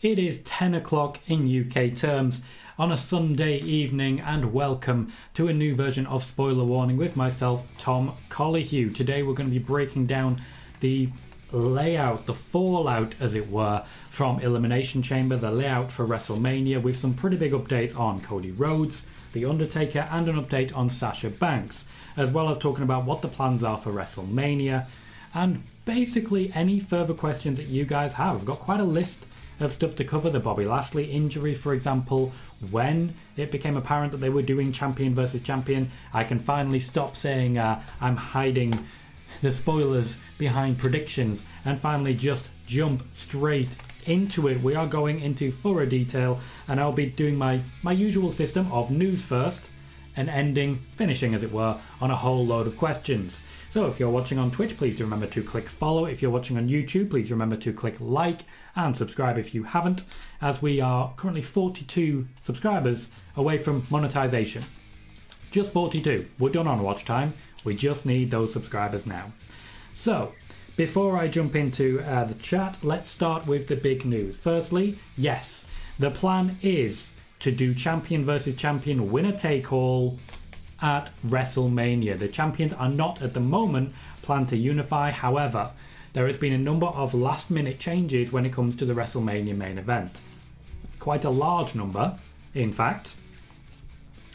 It is 10 o'clock in UK terms on a Sunday evening, and welcome to a new version of Spoiler Warning with myself, Tom Colohue. Today we're going to be breaking down the layout, the fallout as it were, from Elimination Chamber, the layout for WrestleMania, with some pretty big updates on Cody Rhodes, The Undertaker, and an update on Sasha Banks, as well as talking about what the plans are for WrestleMania, and basically any further questions that you guys have. I've got quite a list of stuff to cover. The Bobby Lashley injury, for example, when it became apparent that they were doing champion versus champion. I can finally stop saying I'm hiding the spoilers behind predictions and finally just jump straight into it. We are going into thorough detail, and I'll be doing my usual system of news first and finishing as it were, on a whole load of questions. So if you're watching on Twitch, please do remember to click follow. If you're watching on YouTube, please remember to click like and subscribe if you haven't, as we are currently 42 subscribers away from monetization. Just 42. We're done on watch time. We just need those subscribers now. So before I jump into the chat, let's start with the big news. Firstly, yes, the plan is to do champion versus champion winner take all at WrestleMania. The champions are not at the moment planned to unify. However, there has been a number of last minute changes when it comes to the WrestleMania main event. Quite a large number, in fact,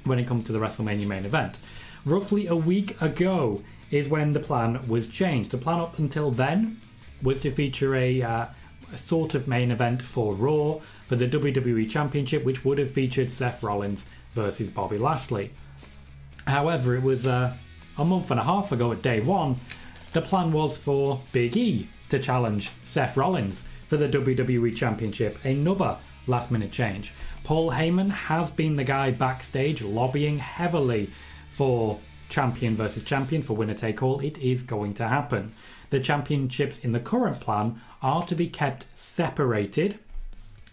when it comes to the WrestleMania main event. Roughly a week ago is when the plan was changed. The plan up until then was to feature a sort of main event for Raw for the WWE Championship, which would have featured Seth Rollins versus Bobby Lashley. However, it was a month and a half ago at day one, the plan was for Big E to challenge Seth Rollins for the WWE Championship, another last minute change. Paul Heyman has been the guy backstage lobbying heavily for champion versus champion, for winner take all. It is going to happen. The championships in the current plan are to be kept separated,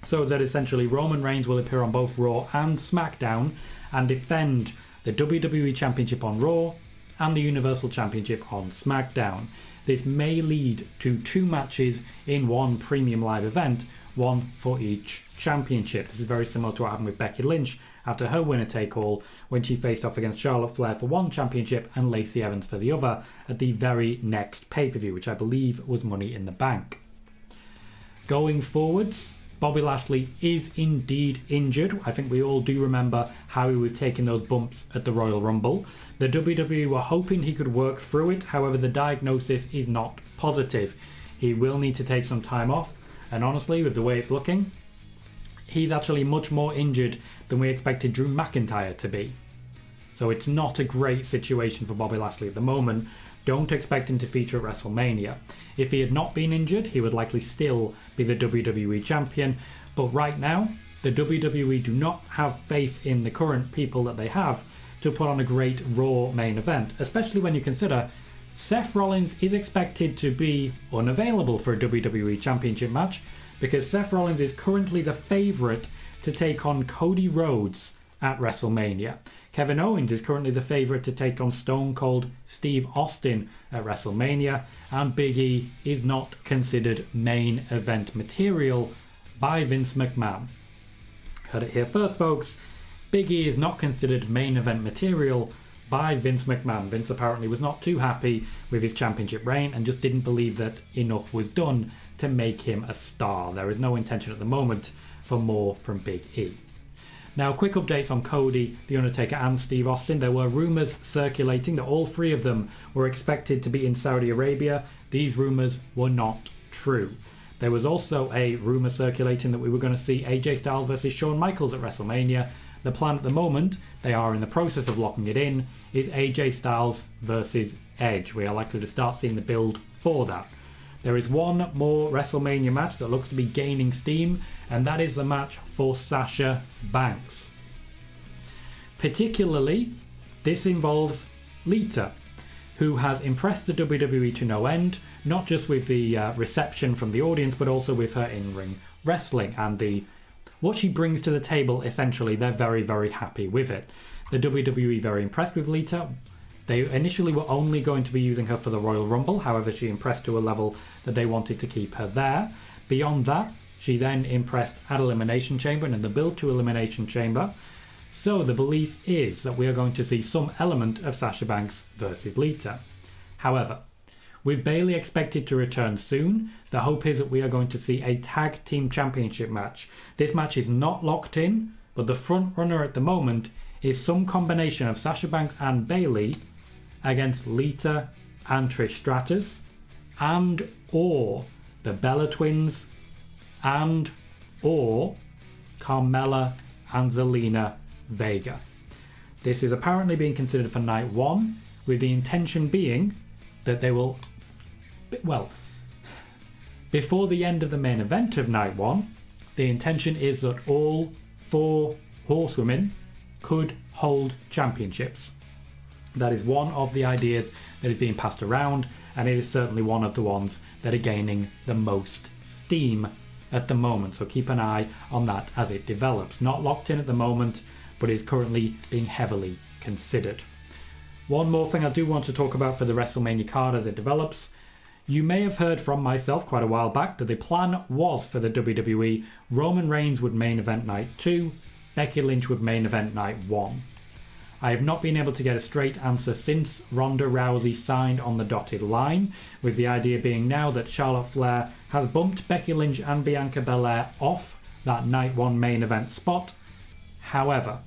so that essentially Roman Reigns will appear on both Raw and SmackDown and defend the WWE Championship on Raw and the Universal Championship on SmackDown. This may lead to two matches in one premium live event, one for each championship. This is very similar to what happened with Becky Lynch after her winner take all, when she faced off against Charlotte Flair for one championship and Lacey Evans for the other at the very next pay-per-view, which I believe was Money in the Bank. Going forwards, Bobby Lashley is indeed injured. I think we all do remember how he was taking those bumps at the Royal Rumble. The WWE were hoping he could work through it, however the diagnosis is not positive. He will need to take some time off, and honestly, with the way it's looking, he's actually much more injured than we expected Drew McIntyre to be. So it's not a great situation for Bobby Lashley at the moment. Don't expect him to feature at WrestleMania. If he had not been injured, he would likely still be the WWE Champion. But right now, the WWE do not have faith in the current people that they have to put on a great Raw main event, especially when you consider Seth Rollins is expected to be unavailable for a WWE Championship match, because Seth Rollins is currently the favourite to take on Cody Rhodes at WrestleMania. Kevin Owens is currently the favourite to take on Stone Cold Steve Austin at WrestleMania, and Big E is not considered main event material by Vince McMahon. Heard it here first, folks. Big E is not considered main event material by Vince McMahon. Vince apparently was not too happy with his championship reign and just didn't believe that enough was done to make him a star. There is no intention at the moment for more from Big E. Now, quick updates on Cody, The Undertaker and Steve Austin. There were rumours circulating that all three of them were expected to be in Saudi Arabia. These rumours were not true. There was also a rumour circulating that we were going to see AJ Styles versus Shawn Michaels at WrestleMania. The plan at the moment, they are in the process of locking it in, is AJ Styles versus Edge. We are likely to start seeing the build for that. There is one more WrestleMania match that looks to be gaining steam, and that is the match for Sasha Banks. Particularly, this involves Lita, who has impressed the WWE to no end, not just with the reception from the audience, but also with her in-ring wrestling and what she brings to the table. Essentially, they're very, very happy with it. The WWE very impressed with Lita. They initially were only going to be using her for the Royal Rumble, however she impressed to a level that they wanted to keep her there. Beyond that, She then impressed at Elimination Chamber and in the build to Elimination Chamber. So the belief is that we are going to see some element of Sasha Banks versus Lita. However, with Bayley expected to return soon, the hope is that we are going to see a tag team championship match. This match is not locked in, but the front runner at the moment is some combination of Sasha Banks and Bayley against Lita and Trish Stratus, and or the Bella Twins, and or Carmella and Zelina Vega. This is apparently being considered for night one, with the intention being that they will, well, before the end of the main event of night one, the intention is that all 4 horsewomen could hold championships. That is one of the ideas that is being passed around, and it is certainly one of the ones that are gaining the most steam at the moment. So keep an eye on that as it develops. Not locked in at the moment, but is currently being heavily considered. One more thing I do want to talk about for the WrestleMania card as it develops. You may have heard from myself quite a while back that the plan was for the WWE, Roman Reigns would main event night 2, Becky Lynch would main event night 1. I have not been able to get a straight answer since Ronda Rousey signed on the dotted line, with the idea being now that Charlotte Flair has bumped Becky Lynch and Bianca Belair off that night 1 main event spot. However,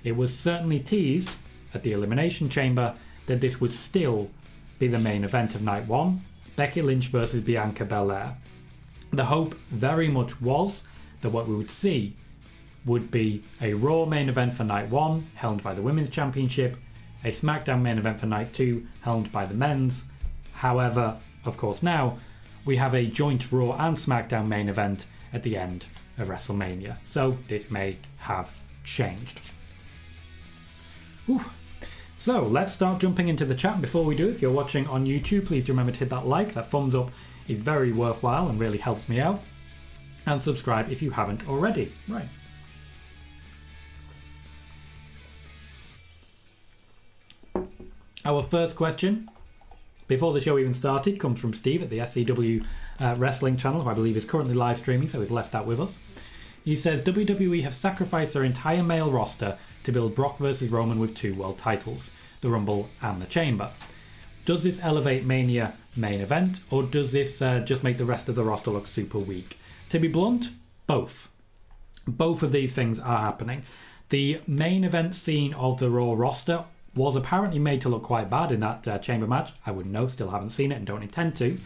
it was certainly teased at the Elimination Chamber that this would still be the main event of night 1, Becky Lynch versus Bianca Belair. The hope very much was that what we would see would be a Raw main event for night 1, helmed by the Women's Championship, a SmackDown main event for night 2, helmed by the Men's. However, of course now, we have a joint Raw and SmackDown main event at the end of WrestleMania. So this may have changed. Whew. So let's start jumping into the chat. Before we do, if you're watching on YouTube, please do remember to hit that like. That thumbs up is very worthwhile and really helps me out. And subscribe if you haven't already. Right. Our first question, before the show even started, comes from Steve at the SCW Wrestling channel, who I believe is currently live streaming, so he's left that with us. He says, WWE have sacrificed their entire male roster to build Brock versus Roman with 2 world titles, the Rumble and the Chamber. Does this elevate Mania main event, or does this just make the rest of the roster look super weak? To be blunt, both. Both of these things are happening. The main event scene of the Raw roster was apparently made to look quite bad in that Chamber match. I wouldn't know, still haven't seen it and don't intend to.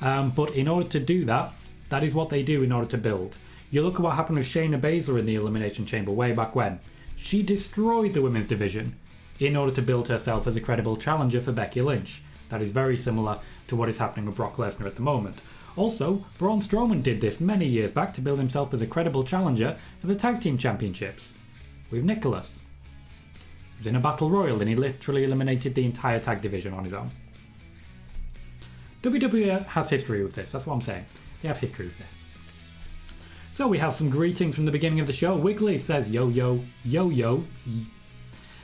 But in order to do that, that is what they do in order to build. You look at what happened with Shayna Baszler in the Elimination Chamber way back when. She destroyed the women's division in order to build herself as a credible challenger for Becky Lynch. That is very similar to what is happening with Brock Lesnar at the moment. Also, Braun Strowman did this many years back to build himself as a credible challenger for the Tag Team Championships with Nicholas. He was in a battle royal and he literally eliminated the entire tag division on his own. WWE has history with this, that's what I'm saying. They have history with this. So we have some greetings from the beginning of the show. Wiggly says, yo, yo, yo, yo.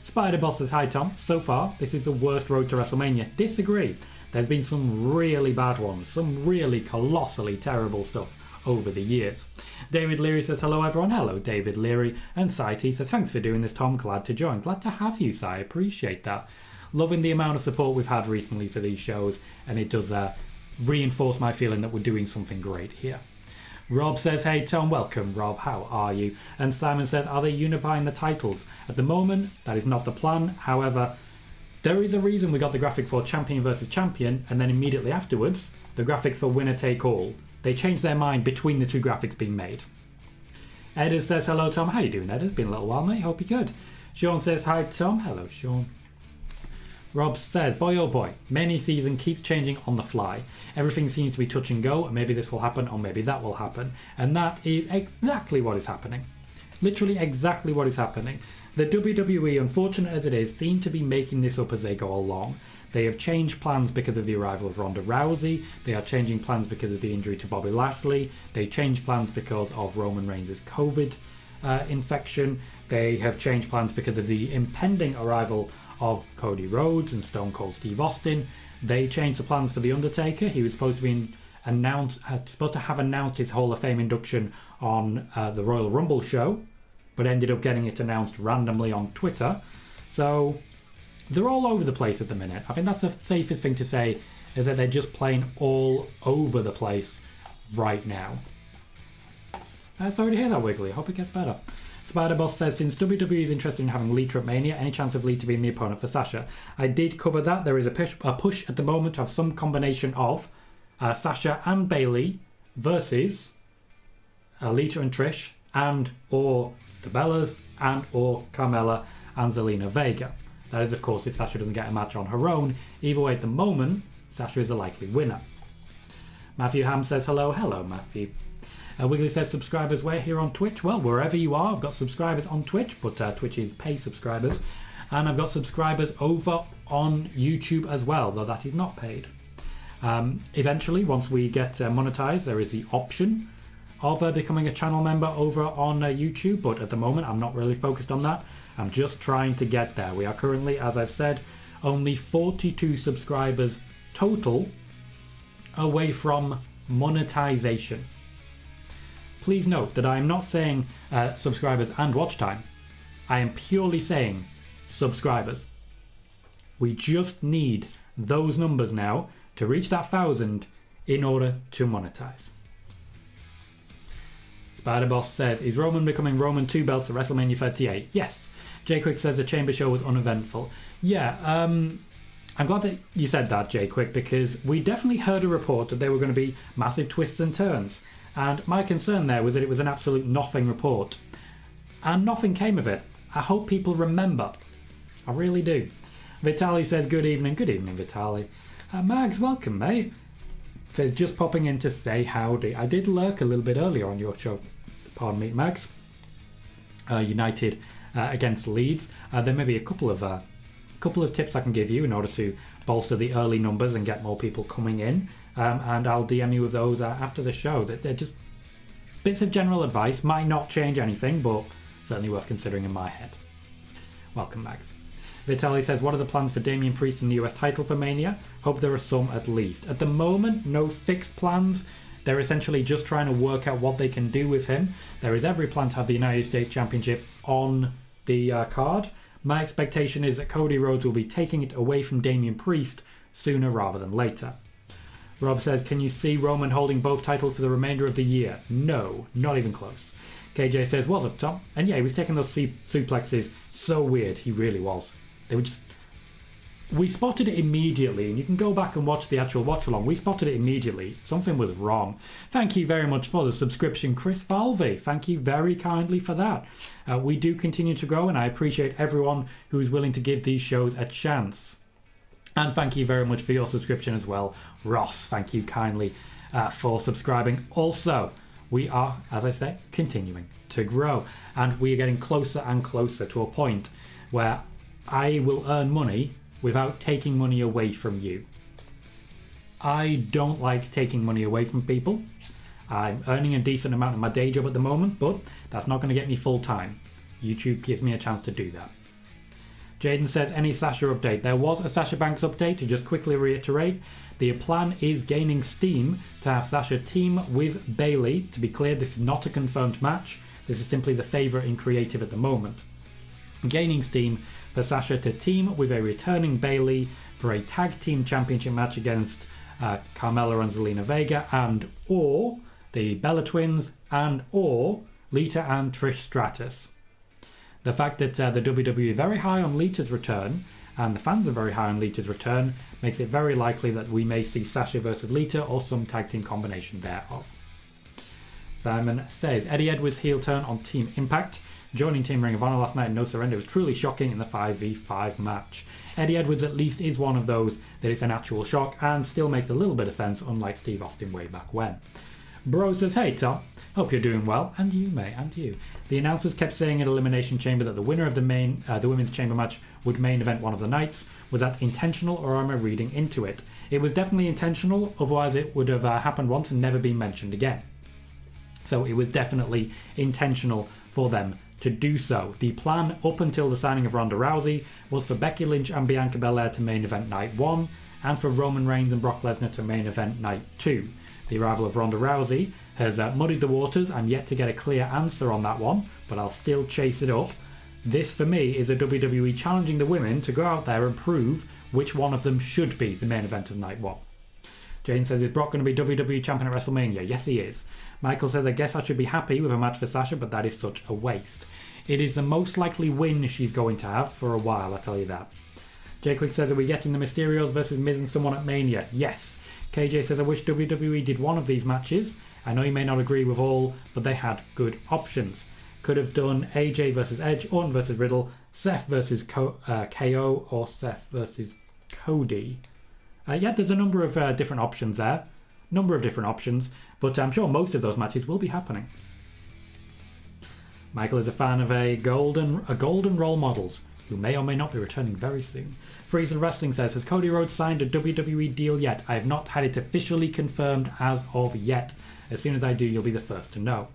Spider Boss says, hi Tom. So far, this is the worst road to WrestleMania. Disagree. There's been some really bad ones. Some really colossally terrible stuff over the years. David Leary says, hello everyone. Hello, David Leary. And Sai T says, thanks for doing this, Tom. Glad to join. Glad to have you, Sai. Appreciate that. Loving the amount of support we've had recently for these shows. And it does reinforce my feeling that we're doing something great here. Rob says, hey Tom, welcome Rob, how are you? And Simon says, are they unifying the titles? At the moment, that is not the plan. However, there is a reason we got the graphic for champion versus champion, and then immediately afterwards, the graphics for winner take all. They changed their mind between the 2 graphics being made. Edda says, hello Tom, how you doing Edda? It's been a little while mate, hope you're good. Sean says, hi Tom, hello Sean. Rob says, boy oh boy, many season keeps changing on the fly. Everything seems to be touch and go, and maybe this will happen or maybe that will happen. And that is exactly what is happening. Literally exactly what is happening. The WWE, unfortunate as it is, seem to be making this up as they go along. They have changed plans because of the arrival of Ronda Rousey. They are changing plans because of the injury to Bobby Lashley. They changed plans because of Roman Reigns' COVID infection. They have changed plans because of the impending arrival of Cody Rhodes and Stone Cold Steve Austin. They changed the plans for The Undertaker. He was supposed to be supposed to have announced his Hall of Fame induction on the Royal Rumble show, but ended up getting it announced randomly on Twitter. So they're all over the place at the minute. I think that's the safest thing to say, is that they're just playing all over the place right now. Sorry to hear that, Wiggly. I hope it gets better. Spider-Boss says, since WWE is interested in having Lita at Mania, any chance of Lita being the opponent for Sasha? I did cover that. There is a push at the moment of some combination of Sasha and Bayley versus Lita and Trish and or the Bellas and or Carmella and Zelina Vega. That is, of course, if Sasha doesn't get a match on her own. Either way, at the moment, Sasha is a likely winner. Matthew Ham says, hello, Matthew. Wiggly says, subscribers where here on Twitch? Well, wherever you are. I've got subscribers on Twitch, but Twitch is pay subscribers. And I've got subscribers over on YouTube as well, though that is not paid. Eventually, once we get monetized, there is the option of becoming a channel member over on YouTube, but at the moment I'm not really focused on that. I'm just trying to get there. We are currently, as I've said, only 42 subscribers total away from monetization. Please note that I am not saying subscribers and watch time. I am purely saying subscribers. We just need those numbers now to reach that 1,000 in order to monetize. Spider-Boss says, is Roman becoming Roman 2 belts at WrestleMania 38? Yes. Jay Quick says the Chamber show was uneventful. Yeah, I'm glad that you said that, Jay Quick, because we definitely heard a report that there were going to be massive twists and turns. And my concern there was that it was an absolute nothing report. And nothing came of it. I hope people remember. I really do. Vitali says, good evening. Good evening, Vitali. Mags, welcome, mate. Says, just popping in to say howdy. I did lurk a little bit earlier on your show. Pardon me, Mags. United against Leeds. There may be a couple of tips I can give you in order to bolster the early numbers and get more people coming in. And I'll DM you with those after the show. They're just bits of general advice. Might not change anything, but certainly worth considering in my head. Welcome, Mags. Vitali says, what are the plans for Damian Priest in the US title for Mania? Hope there are some at least. At the moment, no fixed plans. They're essentially just trying to work out what they can do with him. There is every plan to have the United States Championship on the card. My expectation is that Cody Rhodes will be taking it away from Damian Priest sooner rather than later. Rob says, can you see Roman holding both titles for the remainder of the year? No, not even close. KJ says, what's up, Tom? And yeah, he was taking those suplexes so weird. He really was. They were just... We spotted it immediately, and you can go back and watch the actual watch-along. We spotted it immediately. Something was wrong. Thank you very much for the subscription, Chris Falvey. Thank you very kindly for that. We do continue to grow, and I appreciate everyone who is willing to give these shows a chance. And thank you very much for your subscription as well, Ross. Thank you kindly for subscribing. Also, we are, as I say, continuing to grow. And we are getting closer and closer to a point where I will earn money without taking money away from you. I don't like taking money away from people. I'm earning a decent amount in my day job at the moment, but that's not going to get me full time. YouTube gives me a chance to do that. Jaden says, any Sasha update? There was a Sasha Banks update. To just quickly reiterate, the plan is gaining steam to have Sasha team with Bayley. To be clear, this is not a confirmed match. This is simply the favourite in creative at the moment. Gaining steam for Sasha to team with a returning Bayley for a tag team championship match against Carmella and Zelina Vega and or the Bella Twins and or Lita and Trish Stratus. The fact that the WWE are very high on Lita's return and the fans are very high on Lita's return makes it very likely that we may see Sasha versus Lita or some tag team combination thereof. Simon says, Eddie Edwards' heel turn on Team Impact. Joining Team Ring of Honor last night in No Surrender was truly shocking in the 5v5 match. Eddie Edwards at least is one of those that it's an actual shock and still makes a little bit of sense, unlike Steve Austin way back when. Bro says, hey Tom, hope you're doing well, and you mate, and you. The announcers kept saying at Elimination Chamber that the winner of the women's chamber match would main event one of the nights. Was that intentional or am I reading into it? It was definitely intentional, otherwise it would have happened once and never been mentioned again. So it was definitely intentional for them to do so. The plan up until the signing of Ronda Rousey was for Becky Lynch and Bianca Belair to main event night 1 and for Roman Reigns and Brock Lesnar to main event night 2. The arrival of Ronda Rousey has muddied the waters. I'm yet to get a clear answer on that one, but I'll still chase it up. This, for me, is a WWE challenging the women to go out there and prove which one of them should be the main event of night one. Jane says, is Brock going to be WWE champion at WrestleMania? Yes, he is. Michael says, I guess I should be happy with a match for Sasha, but that is such a waste. It is the most likely win she's going to have for a while, I tell you that. Jay Quick says, are we getting the Mysterios versus Miz and someone at Mania? Yes. KJ says, I wish WWE did one of these matches. I know you may not agree with all, but they had good options. Could have done AJ versus Edge, Orton versus Riddle, Seth versus KO, or Seth versus Cody. Yeah, there's a number of different options there. But I'm sure most of those matches will be happening. Michael is a fan of a golden role models, who may or may not be returning very soon. Freezer Wrestling says, has Cody Rhodes signed a WWE deal yet? I have not had it officially confirmed as of yet. As soon as I do, you'll be the first to know.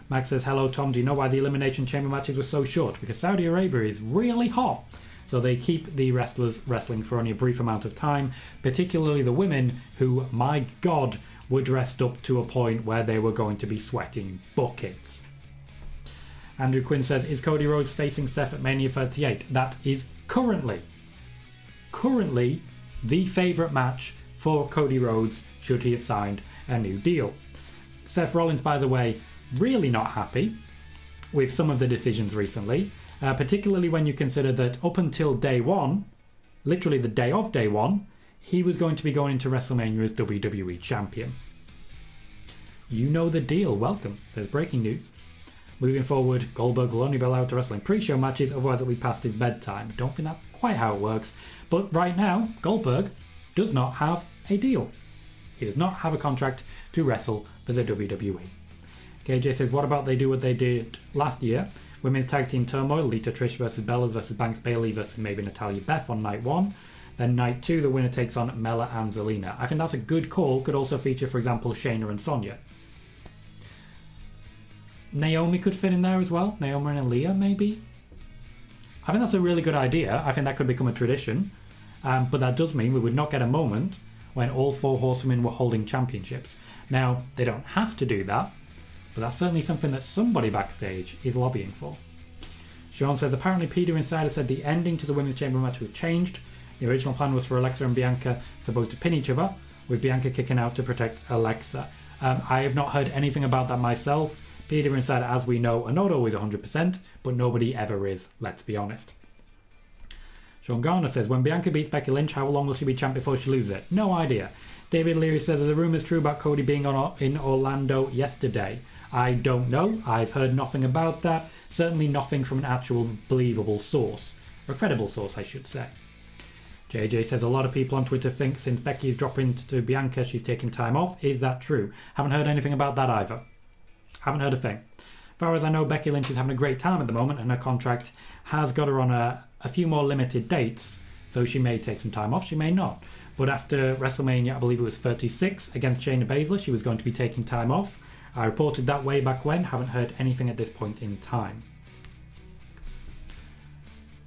Max says, hello Tom, do you know why the Elimination Chamber matches were so short? Because Saudi Arabia is really hot. So they keep the wrestlers wrestling for only a brief amount of time, particularly the women who, my God, were dressed up to a point where they were going to be sweating buckets. Andrew Quinn says, is Cody Rhodes facing Seth at Mania 38? That is currently the favourite match for Cody Rhodes should he have signed a new deal. Seth Rollins, by the way, really not happy with some of the decisions recently, particularly when you consider that up until day one, literally the day of day one, he was going to be going into WrestleMania as WWE Champion. You know the deal. Welcome. There's breaking news. Moving forward, Goldberg will only be allowed to wrestle in pre-show matches, otherwise it'll be past his bedtime. Don't think that's quite how it works. But right now, Goldberg does not have a deal. He does not have a contract to wrestle for the WWE. KJ says, what about they do what they did last year? Women's Tag Team Turmoil, Lita Trish versus Bella versus Banks Bailey versus maybe Natalia Beth on night one. Then night two, the winner takes on Mella and Zelina. I think that's a good call. Could also feature, for example, Shayna and Sonya. Naomi could fit in there as well. Naomi and Aaliyah, maybe. I think that's a really good idea. I think that could become a tradition. But that does mean we would not get a moment when all four horsewomen were holding championships. Now, they don't have to do that, but that's certainly something that somebody backstage is lobbying for. Sean says, apparently Peter Insider said the ending to the Women's Chamber match was changed. The original plan was for Alexa and Bianca supposed to pin each other, with Bianca kicking out to protect Alexa. I have not heard anything about that myself. Peter Insider, as we know, are not always 100%, but nobody ever is, let's be honest. Sean Garner says, when Bianca beats Becky Lynch, how long will she be champ before she loses it? No idea. David Leary says, are the rumours true about Cody being in Orlando yesterday? I don't know. I've heard nothing about that. Certainly nothing from an actual believable source. Or a credible source, I should say. JJ says, a lot of people on Twitter think since Becky is dropping to Bianca, she's taking time off. Is that true? Haven't heard anything about that either. Haven't heard a thing. As far as I know, Becky Lynch is having a great time at the moment, and her contract has got her on a few more limited dates, so she may take some time off, she may not. But after WrestleMania, I believe it was 36, against Shayna Baszler, she was going to be taking time off. I reported that way back when, haven't heard anything at this point in time.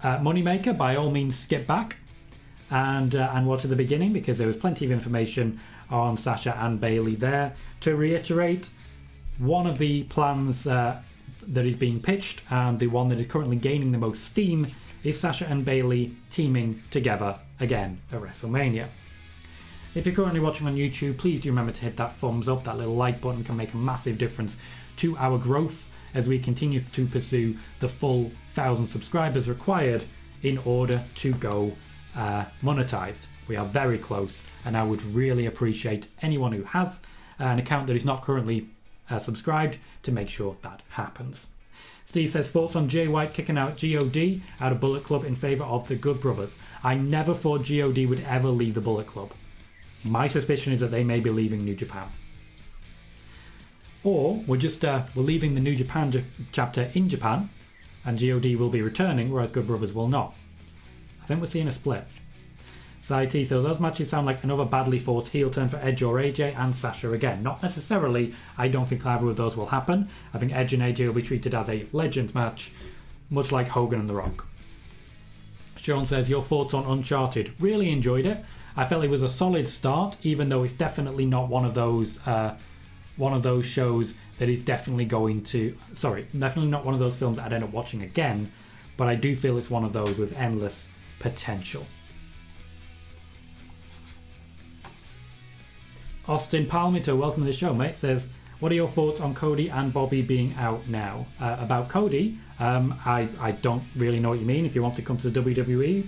Moneymaker, by all means skip back and watch at the beginning, because there was plenty of information on Sasha and Bayley there. To reiterate, one of the plans that is being pitched, and the one that is currently gaining the most steam, is Sasha and Bayley teaming together again at WrestleMania. If you're currently watching on YouTube, please do remember to hit that thumbs up. That little like button can make a massive difference to our growth as we continue to pursue the full 1,000 subscribers required in order to go monetized. We are very close, and I would really appreciate anyone who has an account that is not currently subscribed to make sure that happens. Steve says, thoughts on Jay White kicking out God out of Bullet Club in favour of the Good Brothers. I never thought God would ever leave the Bullet Club. My suspicion is that they may be leaving New Japan. Or we're leaving the New Japan chapter in Japan, and God will be returning, whereas Good Brothers will not. I think we're seeing a split. Saiti says, those matches sound like another badly forced heel turn for Edge or AJ and Sasha again. Not necessarily. I don't think either of those will happen. I think Edge and AJ will be treated as a Legends match, much like Hogan and The Rock. Sean says, your thoughts on Uncharted? Really enjoyed it. I felt it was a solid start, even though it's definitely not one of those shows that is definitely going to... Sorry, definitely not one of those films that I'd end up watching again, but I do feel it's one of those with endless potential. Austin Palmito, welcome to the show, mate, says, what are your thoughts on Cody and Bobby being out now? About Cody, I don't really know what you mean. If you want to come to the WWE,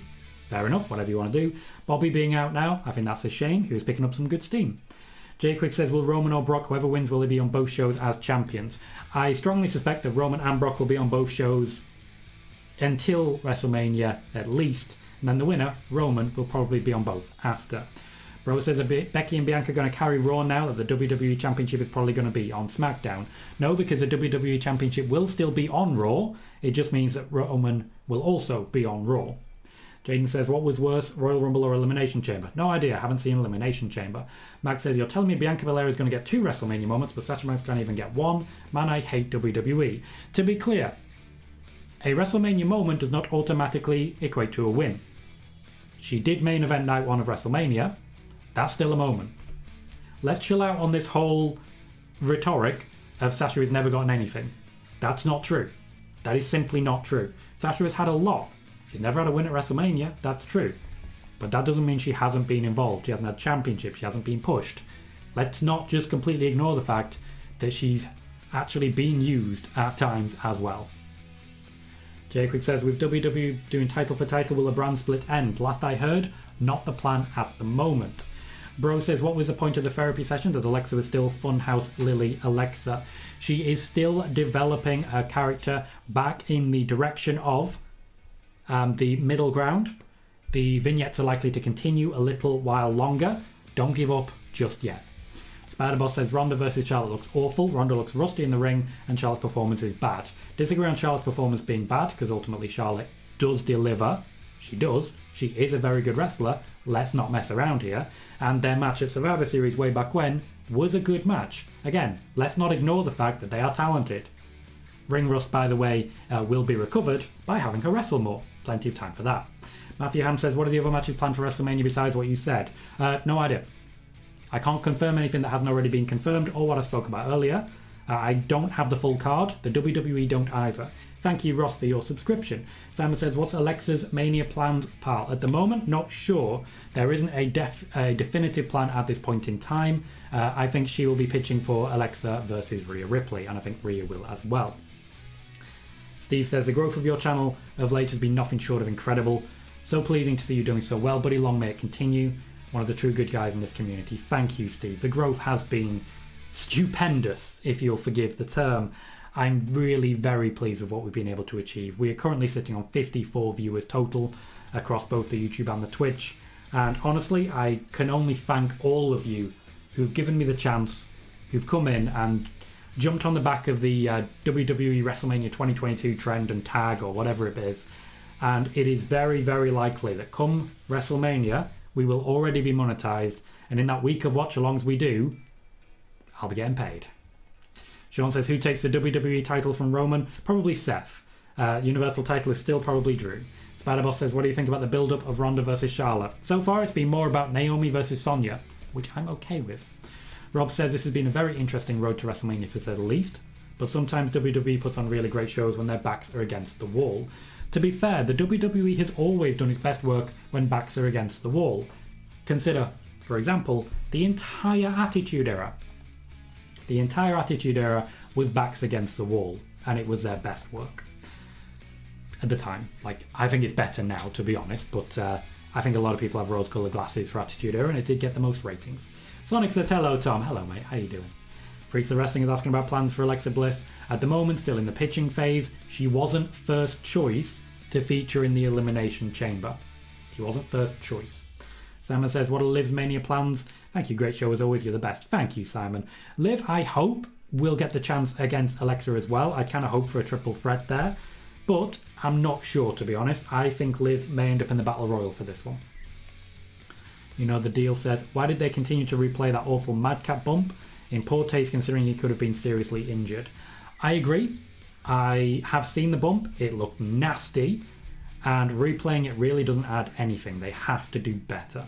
fair enough, whatever you want to do. Bobby being out now, I think that's a shame. He was picking up some good steam. Jay Quick says, will Roman or Brock, whoever wins, will they be on both shows as champions? I strongly suspect that Roman and Brock will be on both shows until WrestleMania at least. And then the winner, Roman, will probably be on both after. Bro says, are Becky and Bianca going to carry Raw now that the WWE Championship is probably going to be on SmackDown? No, because the WWE Championship will still be on Raw. It just means that Roman will also be on Raw. Jaden says, what was worse, Royal Rumble or Elimination Chamber? No idea, haven't seen Elimination Chamber. Max says, you're telling me Bianca Belair is going to get 2 WrestleMania moments, but Sasha Banks can't even get 1? Man, I hate WWE. To be clear, a WrestleMania moment does not automatically equate to a win. She did main event night 1 of WrestleMania. That's still a moment. Let's chill out on this whole rhetoric of Sasha has never gotten anything. That's not true. That is simply not true. Sasha has had a lot. She's never had a win at WrestleMania, that's true. But that doesn't mean she hasn't been involved. She hasn't had championships, she hasn't been pushed. Let's not just completely ignore the fact that she's actually been used at times as well. Jay Quick says, with WWE doing title for title, will a brand split end? Last I heard, not the plan at the moment. Bro says, what was the point of the therapy sessions as Alexa was still Funhouse Lily Alexa? She is still developing her character back in the direction of the middle ground. The vignettes are likely to continue a little while longer. Don't give up just yet. Spider-Boss says Ronda versus Charlotte looks awful. Ronda looks rusty in the ring and Charlotte's performance is bad. Disagree on Charlotte's performance being bad because ultimately Charlotte does deliver. She does. She is a very good wrestler. Let's not mess around here. And their match at Survivor Series way back when was a good match. Again, let's not ignore the fact that they are talented. Ring rust, by the way, will be recovered by having her wrestle more. Plenty of time for that. Matthew Ham says, what are the other matches planned for WrestleMania besides what you said? No idea. I can't confirm anything that hasn't already been confirmed or what I spoke about earlier. I don't have the full card. The WWE don't either. Thank you, Ross, for your subscription. Simon says, what's Alexa's Mania plans, pal? At the moment, not sure. There isn't a definitive plan at this point in time. I think she will be pitching for Alexa versus Rhea Ripley, and I think Rhea will as well. Steve says, the growth of your channel of late has been nothing short of incredible. So pleasing to see you doing so well, buddy. Long may it continue. One of the true good guys in this community. Thank you, Steve. The growth has been stupendous, if you'll forgive the term. I'm really very pleased with what we've been able to achieve. We are currently sitting on 54 viewers total across both the YouTube and the Twitch. And honestly, I can only thank all of you who've given me the chance, who've come in and jumped on the back of the WWE Wrestlemania 2022 trend and tag or whatever it is. And it is very, very likely that come WrestleMania, we will already be monetized. And in that week of watch-alongs we do, I'll be getting paid. Sean says, who takes the WWE title from Roman? Probably Seth. Universal title is still probably Drew. Spider-Boss says, what do you think about the build-up of Ronda versus Charlotte? So far, it's been more about Naomi versus Sonya, which I'm okay with. Rob says, this has been a very interesting road to WrestleMania, to say the least, but sometimes WWE puts on really great shows when their backs are against the wall. To be fair, the WWE has always done its best work when backs are against the wall. Consider, for example, the entire Attitude Era. The entire Attitude Era was backs against the wall, and it was their best work at the time. Like, I think it's better now, to be honest, but I think a lot of people have rose-coloured glasses for Attitude Era, and it did get the most ratings. Sonic says, hello, Tom. Hello, mate. How you doing? Freaks of Wrestling is asking about plans for Alexa Bliss. At the moment, still in the pitching phase. She wasn't first choice to feature in the Elimination Chamber. She wasn't first choice. Simon says, what are Liv's Mania plans? Thank you, great show as always, you're the best. Thank you, Simon. Liv, I hope, will get the chance against Alexa as well. I kind of hope for a triple threat there, but I'm not sure, to be honest. I think Liv may end up in the Battle Royal for this one. You know, the deal says, why did they continue to replay that awful Madcap bump? In poor taste considering he could have been seriously injured. I agree. I have seen the bump. It looked nasty. And replaying it really doesn't add anything. They have to do better.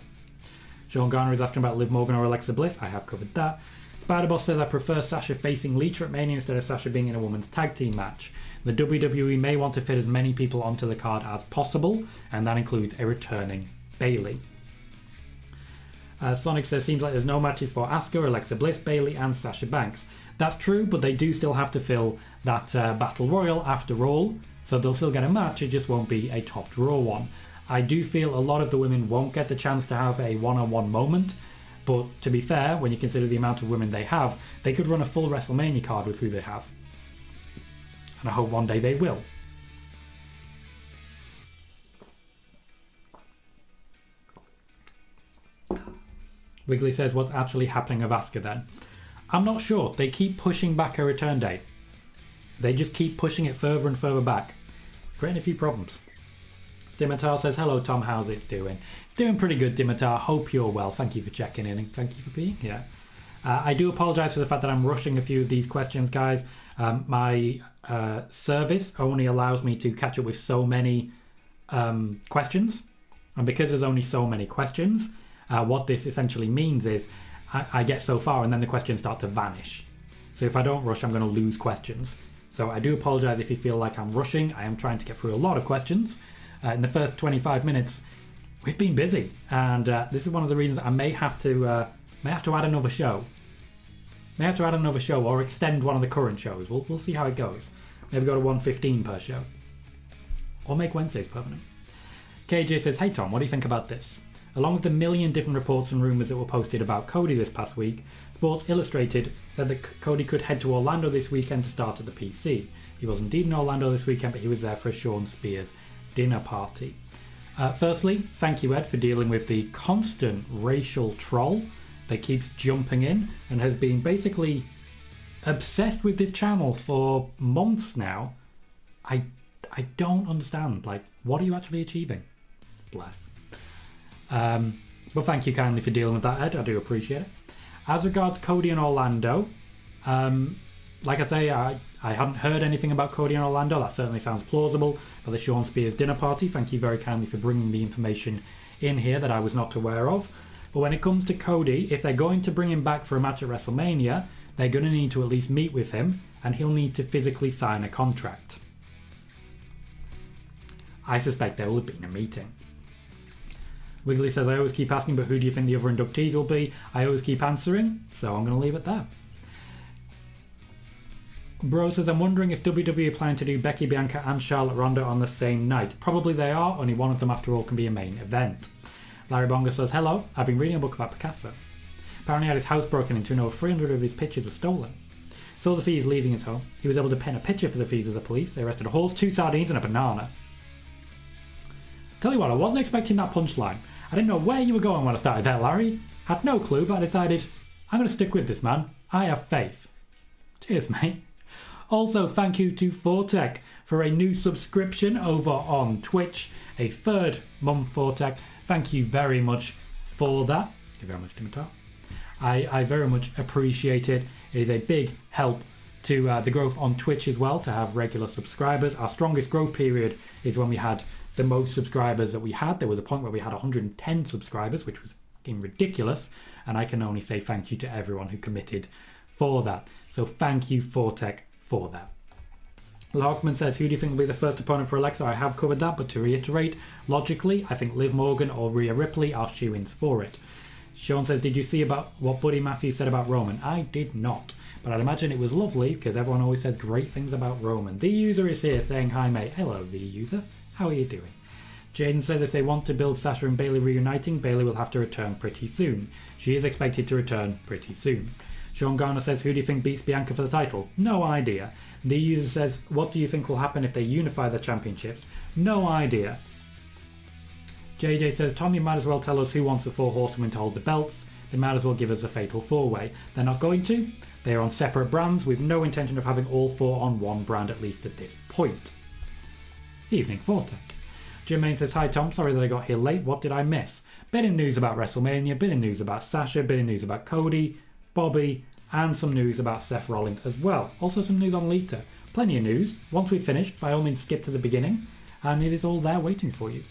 Sean Garner is asking about Liv Morgan or Alexa Bliss. I have covered that. Spider-Boss says, I prefer Sasha facing Lita at Mania instead of Sasha being in a women's tag team match. The WWE may want to fit as many people onto the card as possible, and that includes a returning Bayley. Sonic says, seems like there's no matches for Asuka, Alexa Bliss, Bayley, and Sasha Banks. That's true, but they do still have to fill that Battle Royal after all, so they'll still get a match, it just won't be a top draw one. I do feel a lot of the women won't get the chance to have a one-on-one moment, but to be fair, when you consider the amount of women they have, they could run a full WrestleMania card with who they have. And I hope one day they will. Wiggly says, what's actually happening with Asuka then? I'm not sure. They keep pushing back her return date. They just keep pushing it further and further back, creating a few problems. Dimitar says, hello Tom, how's it doing? It's doing pretty good, Dimitar. Hope you're well. Thank you for checking in and thank you for being here. I do apologise for the fact that I'm rushing a few of these questions, guys. My service only allows me to catch up with so many questions. And because there's only so many questions, what this essentially means is I get so far and then the questions start to vanish. So if I don't rush, I'm going to lose questions. So I do apologise if you feel like I'm rushing. I am trying to get through a lot of questions. In the first 25 minutes, we've been busy. And this is one of the reasons I may have to add another show. May have to add another show or extend one of the current shows. We'll see how it goes. Maybe go to 1:15 per show. Or make Wednesdays permanent. KJ says, hey Tom, what do you think about this? Along with the million different reports and rumours that were posted about Cody this past week, Sports Illustrated said that Cody could head to Orlando this weekend to start at the PC. He was indeed in Orlando this weekend, but he was there for a Sean Spears dinner party. Firstly, thank you Ed for dealing with the constant racial troll that keeps jumping in and has been basically obsessed with this channel for months now. I don't understand, like, what are you actually achieving? Bless. But thank you kindly for dealing with that, Ed. I do appreciate it. As regards Cody and Orlando, like I say, I hadn't heard anything about Cody and Orlando. That certainly sounds plausible. For the Sean Spears dinner party, thank you very kindly for bringing the information in here that I was not aware of. But when it comes to Cody, if they're going to bring him back for a match at WrestleMania, they're going to need to at least meet with him, and he'll need to physically sign a contract. I suspect there will have been a meeting. Wiggly says, I always keep asking, but who do you think the other inductees will be? I always keep answering, so I'm going to leave it there. Bro says, I'm wondering if WWE are planning to do Becky, Bianca and Charlotte Ronda on the same night. Probably they are, only one of them after all can be a main event. Larry Bonga says, hello, I've been reading a book about Picasso. Apparently he had his house broken into and over 300 of his pictures were stolen. Saw the thieves leaving his home. He was able to pen a picture for the thieves as a police. They arrested a horse, 2 sardines and a banana. Tell you what, I wasn't expecting that punchline. I didn't know where you were going when I started there, Larry. Had no clue, but I decided, I'm going to stick with this, man. I have faith. Cheers, mate. Also, thank you to Fortec for a new subscription over on Twitch. A 3rd month, Fortec. Thank you very much for that. Thank you very much, Dimitar. I very much appreciate it. It is a big help to the growth on Twitch as well, to have regular subscribers. Our strongest growth period is when we had the most subscribers that we had. There was a point where we had 110 subscribers, which was fucking ridiculous. And I can only say thank you to everyone who committed for that. So thank you, Fortec, for that. Larkman says, who do you think will be the first opponent for Alexa? I have covered that, but to reiterate, logically, I think Liv Morgan or Rhea Ripley are shoo-ins for it. Sean says, did you see about what Buddy Matthews said about Roman? I did not, but I'd imagine it was lovely because everyone always says great things about Roman. The user is here saying, hi mate. Hello, the user. How are you doing? Jaden says, if they want to build Sasha and Bayley reuniting, Bayley will have to return pretty soon. She is expected to return pretty soon. Sean Garner says, who do you think beats Bianca for the title? No idea. The user says, what do you think will happen if they unify the championships? No idea. JJ says, Tom, you might as well tell us who wants the 4 horsewomen to hold the belts. They might as well give us a fatal 4-way. They're not going to. They are on separate brands with no intention of having all 4 on one brand, at least at this point. Evening Forte. Jermaine says, hi Tom, sorry that I got here late. What did I miss? Bit of news about WrestleMania, bit of news about Sasha, bit of news about Cody, Bobby, and some news about Seth Rollins as well. Also some news on Lita. Plenty of news. Once we've finished, by all means skip to the beginning, and it is all there waiting for you.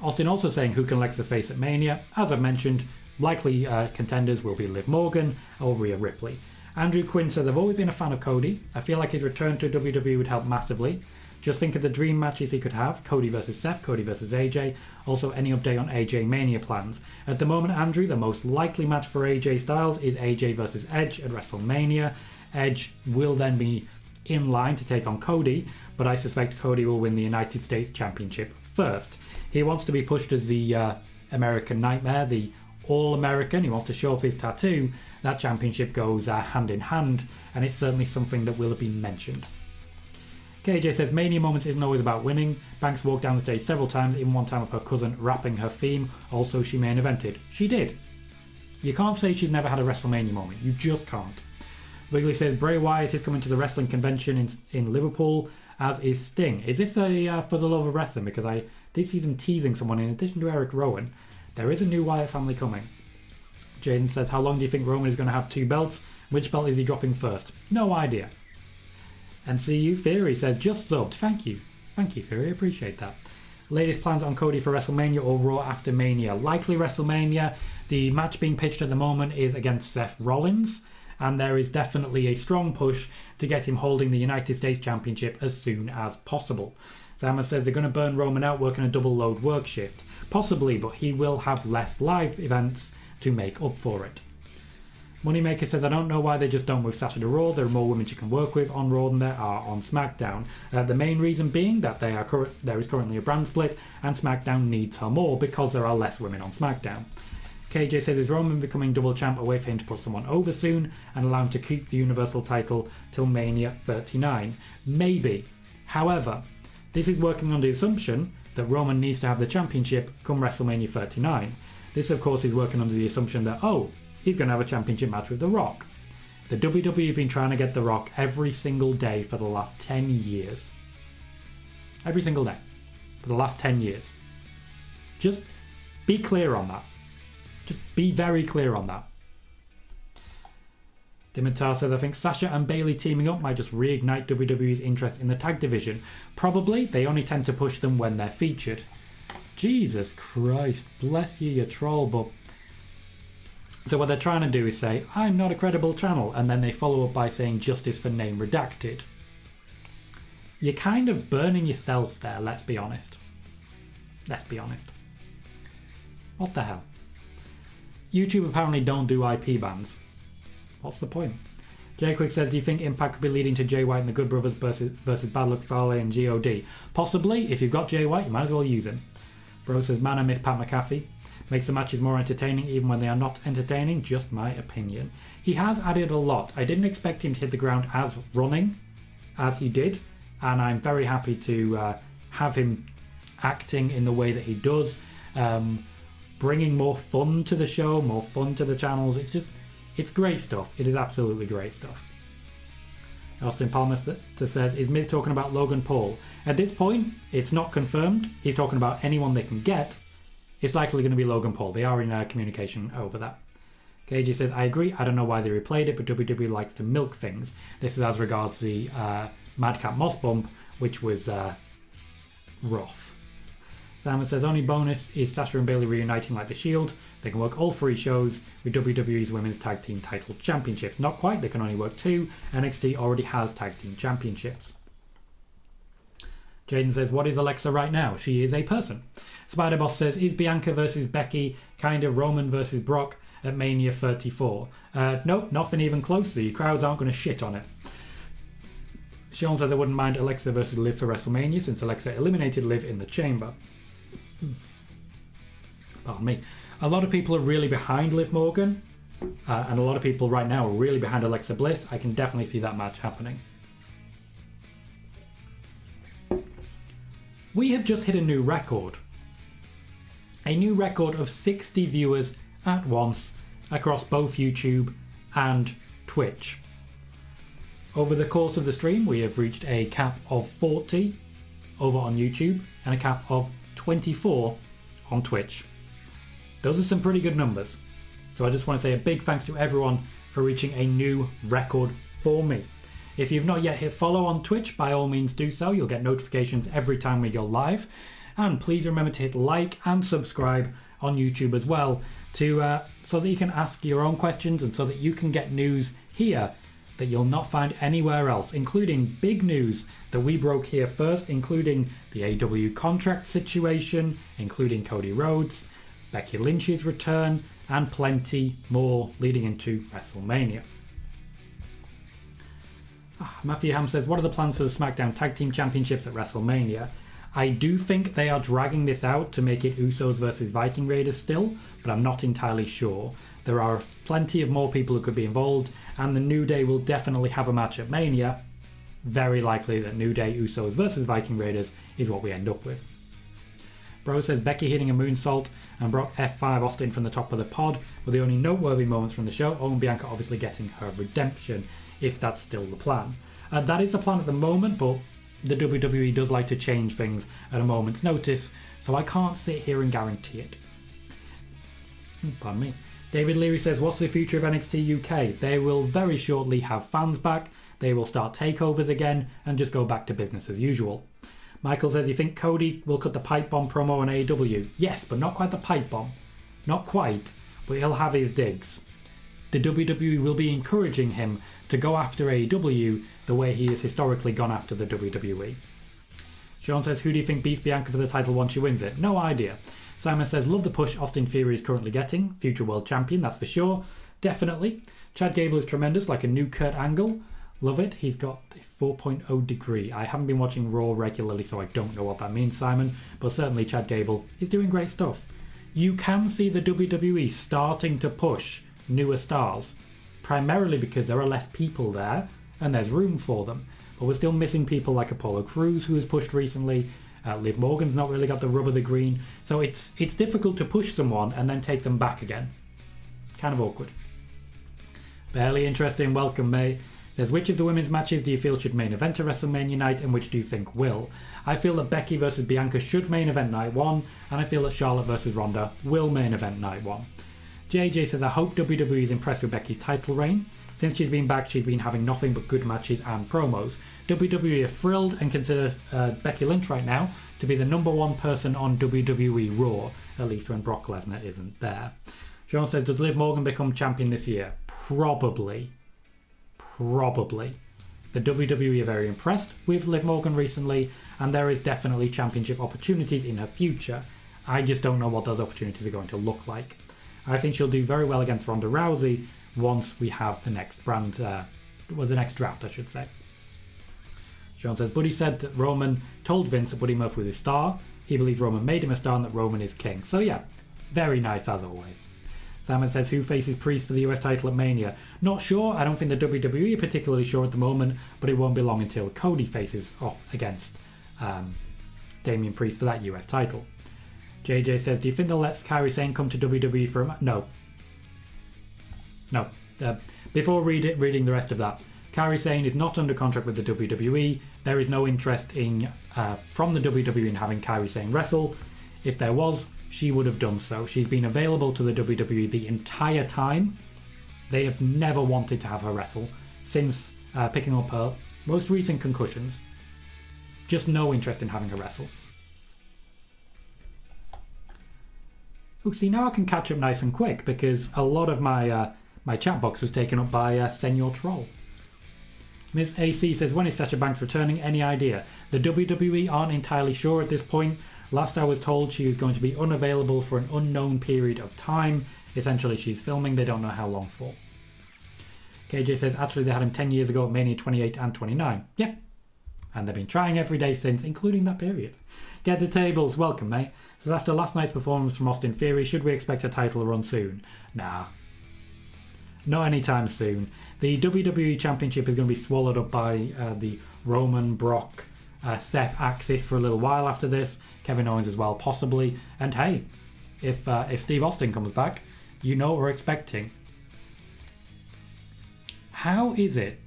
Austin also saying, who can Alexa face at Mania? As I've mentioned, likely contenders will be Liv Morgan or Rhea Ripley. Andrew Quinn says, I've always been a fan of Cody. I feel like his return to WWE would help massively. Just think of the dream matches he could have. Cody versus Seth, Cody versus AJ. Also, any update on AJ Mania plans? At the moment, Andrew, the most likely match for AJ Styles is AJ versus Edge at WrestleMania. Edge will then be in line to take on Cody, but I suspect Cody will win the United States Championship first. He wants to be pushed as the American Nightmare, the All-American. He wants to show off his tattoo. That championship goes hand in hand, and it's certainly something that will have been mentioned. KJ says, Mania moments isn't always about winning. Banks walked down the stage several times, even one time with her cousin rapping her theme. Also, she main evented. She did. You can't say she's never had a WrestleMania moment. You just can't. Wrigley says, Bray Wyatt is coming to the wrestling convention in Liverpool, as is Sting. Is this for the love of wrestling? Because I did see them teasing someone in addition to Eric Rowan. There is a new Wyatt family coming. Jaden says, how long do you think Roman is going to have 2 belts? Which belt is he dropping first? No idea. MCU Theory says, just subbed. Thank you. Thank you, Theory. Appreciate that. Latest plans on Cody for WrestleMania or Raw after Mania? Likely WrestleMania. The match being pitched at the moment is against Seth Rollins, and there is definitely a strong push to get him holding the United States Championship as soon as possible. Zama says they're going to burn Roman out working a double load work shift. Possibly, but he will have less live events to make up for it. Moneymaker says, I don't know why they just don't move Sasha to Raw. There are more women she can work with on Raw than there are on SmackDown. The main reason being that there is currently a brand split and SmackDown needs her more because there are less women on SmackDown. KJ says, is Roman becoming double champ a way for him to put someone over soon and allow him to keep the Universal title till Mania 39? Maybe. However, this is working on the assumption that Roman needs to have the championship come WrestleMania 39. This, of course, is working under the assumption that, he's going to have a championship match with The Rock. The WWE have been trying to get The Rock every single day for the last 10 years. Every single day. For the last 10 years. Just be clear on that. Just be very clear on that. Dimitar says, I think Sasha and Bayley teaming up might just reignite WWE's interest in the tag division. Probably. They only tend to push them when they're featured. Jesus Christ. Bless you troll, but... So what they're trying to do is say, I'm not a credible channel, and then they follow up by saying justice for name redacted. You're kind of burning yourself there, let's be honest. Let's be honest. What the hell? YouTube apparently don't do IP bans. What's the point? Jay Quick says, do you think Impact could be leading to Jay White and the Good Brothers versus Bad Luck Fale and GOD? Possibly. If you've got Jay White, you might as well use him. Bro says, man, I miss Pat McAfee. Makes the matches more entertaining even when they are not entertaining. Just my opinion. He has added a lot. I didn't expect him to hit the ground as running as he did, and I'm very happy to have him acting in the way that he does, bringing more fun to the show, more fun to the channels. It's great stuff. It is absolutely great stuff. Austin Palmer says, is Miz talking about Logan Paul? At this point, it's not confirmed. He's talking about anyone they can get. It's likely going to be Logan Paul. They are in communication over that. KJ says, I agree. I don't know why they replayed it, but WWE likes to milk things. This is as regards the Madcap Moss bump, which was rough. Simon says, only bonus is Sasha and Bayley reuniting like the Shield. They can work all 3 shows with WWE's Women's Tag Team Title Championships. Not quite, they can only work 2. NXT already has Tag Team Championships. Jaden says, what is Alexa right now? She is a person. Spider Boss says, is Bianca versus Becky kind of Roman versus Brock at Mania 34? Nope, nothing even close. The crowds aren't going to shit on it. Sean says, I wouldn't mind Alexa versus Liv for WrestleMania since Alexa eliminated Liv in the Chamber. Pardon me. A lot of people are really behind Liv Morgan, and a lot of people right now are really behind Alexa Bliss. I can definitely see that match happening. We have just hit a new record. A new record of 60 viewers at once across both YouTube and Twitch. Over the course of the stream, we have reached a cap of 40 over on YouTube and a cap of 24 on Twitch. Those are some pretty good numbers. So I just want to say a big thanks to everyone for reaching a new record for me. If you've not yet hit follow on Twitch, by all means do so. You'll get notifications every time we go live. And please remember to hit like and subscribe on YouTube as well, to so that you can ask your own questions and so that you can get news here that you'll not find anywhere else, including big news that we broke here first, including the AEW contract situation, including Cody Rhodes, Becky Lynch's return, and plenty more leading into WrestleMania. Matthew Ham says, what are the plans for the SmackDown Tag Team Championships at WrestleMania? I do think they are dragging this out to make it Usos versus Viking Raiders still, but I'm not entirely sure. There are plenty of more people who could be involved, and the New Day will definitely have a match at Mania. Very likely that New Day, Usos versus Viking Raiders is what we end up with. Bro says Becky hitting a moonsault and Brock F5 Austin from the top of the pod were the only noteworthy moments from the show. Oh, and Bianca obviously getting her redemption, if that's still the plan. That is the plan at the moment, but the WWE does like to change things at a moment's notice, so I can't sit here and guarantee it. Pardon me. David Leary says, what's the future of NXT UK? They will very shortly have fans back, they will start takeovers again, and just go back to business as usual. Michael says, you think Cody will cut the pipe bomb promo on AEW? Yes, but not quite the pipe bomb. Not quite, but he'll have his digs. The WWE will be encouraging him to go after AEW the way he has historically gone after the WWE. Sean says, who do you think beats Bianca for the title once she wins it? No idea. Simon says, love the push Austin Theory is currently getting. Future world champion, that's for sure. Definitely. Chad Gable is tremendous, like a new Kurt Angle. Love it. He's got a 4.0 degree. I haven't been watching Raw regularly, so I don't know what that means, Simon. But certainly Chad Gable is doing great stuff. You can see the WWE starting to push newer stars, primarily because there are less people there and there's room for them. But we're still missing people like Apollo Crews, who was pushed recently. Liv Morgan's not really got the rub of the green. So it's difficult to push someone and then take them back again. Kind of awkward. Barely interesting. Welcome, mate. Says, which of the women's matches do you feel should main event a WrestleMania night and which do you think will? I feel that Becky versus Bianca should main event night 1, and I feel that Charlotte versus Ronda will main event night 1. JJ says, I hope WWE is impressed with Becky's title reign. Since she's been back, she's been having nothing but good matches and promos. WWE are thrilled and consider Becky Lynch right now to be the number one person on WWE Raw, at least when Brock Lesnar isn't there. Sean says, does Liv Morgan become champion this year? Probably. The WWE are very impressed with Liv Morgan recently, and there is definitely championship opportunities in her future. I just don't know what those opportunities are going to look like. I think she'll do very well against Ronda Rousey once we have the next the next draft, I should say. Sean says, Buddy said that Roman told Vince that Buddy Murphy was his star. He believes Roman made him a star and that Roman is king. So yeah, very nice as always. Simon says, who faces Priest for the US title at Mania? Not sure. I don't think the WWE are particularly sure at the moment, but it won't be long until Cody faces off against Damian Priest for that US title. JJ says, do you think they'll let Kairi Sane come to WWE for a match? No. Before reading the rest of that, Kairi Sane is not under contract with the WWE. There is no interest from the WWE in having Kairi Sane wrestle. If there was, she would have done so. She's been available to the WWE the entire time. They have never wanted to have her wrestle since picking up her most recent concussions. Just no interest in having her wrestle. Oh, see, now I can catch up nice and quick because a lot of my chat box was taken up by Senor Troll. Ms. AC says, when is Sasha Banks returning? Any idea? The WWE aren't entirely sure at this point. Last I was told she was going to be unavailable for an unknown period of time. Essentially, she's filming. They don't know how long for. KJ says, actually, they had him 10 years ago at Mania 28 and 29. Yep. And they've been trying every day since, including that period. Get to tables. Welcome, mate. Says, after last night's performance from Austin Theory, should we expect a title run soon? Nah. Not anytime soon. The WWE Championship is going to be swallowed up by the Roman, Brock, Seth axis for a little while after this. Kevin Owens as well, possibly. And hey, if Steve Austin comes back, you know what we're expecting. How is it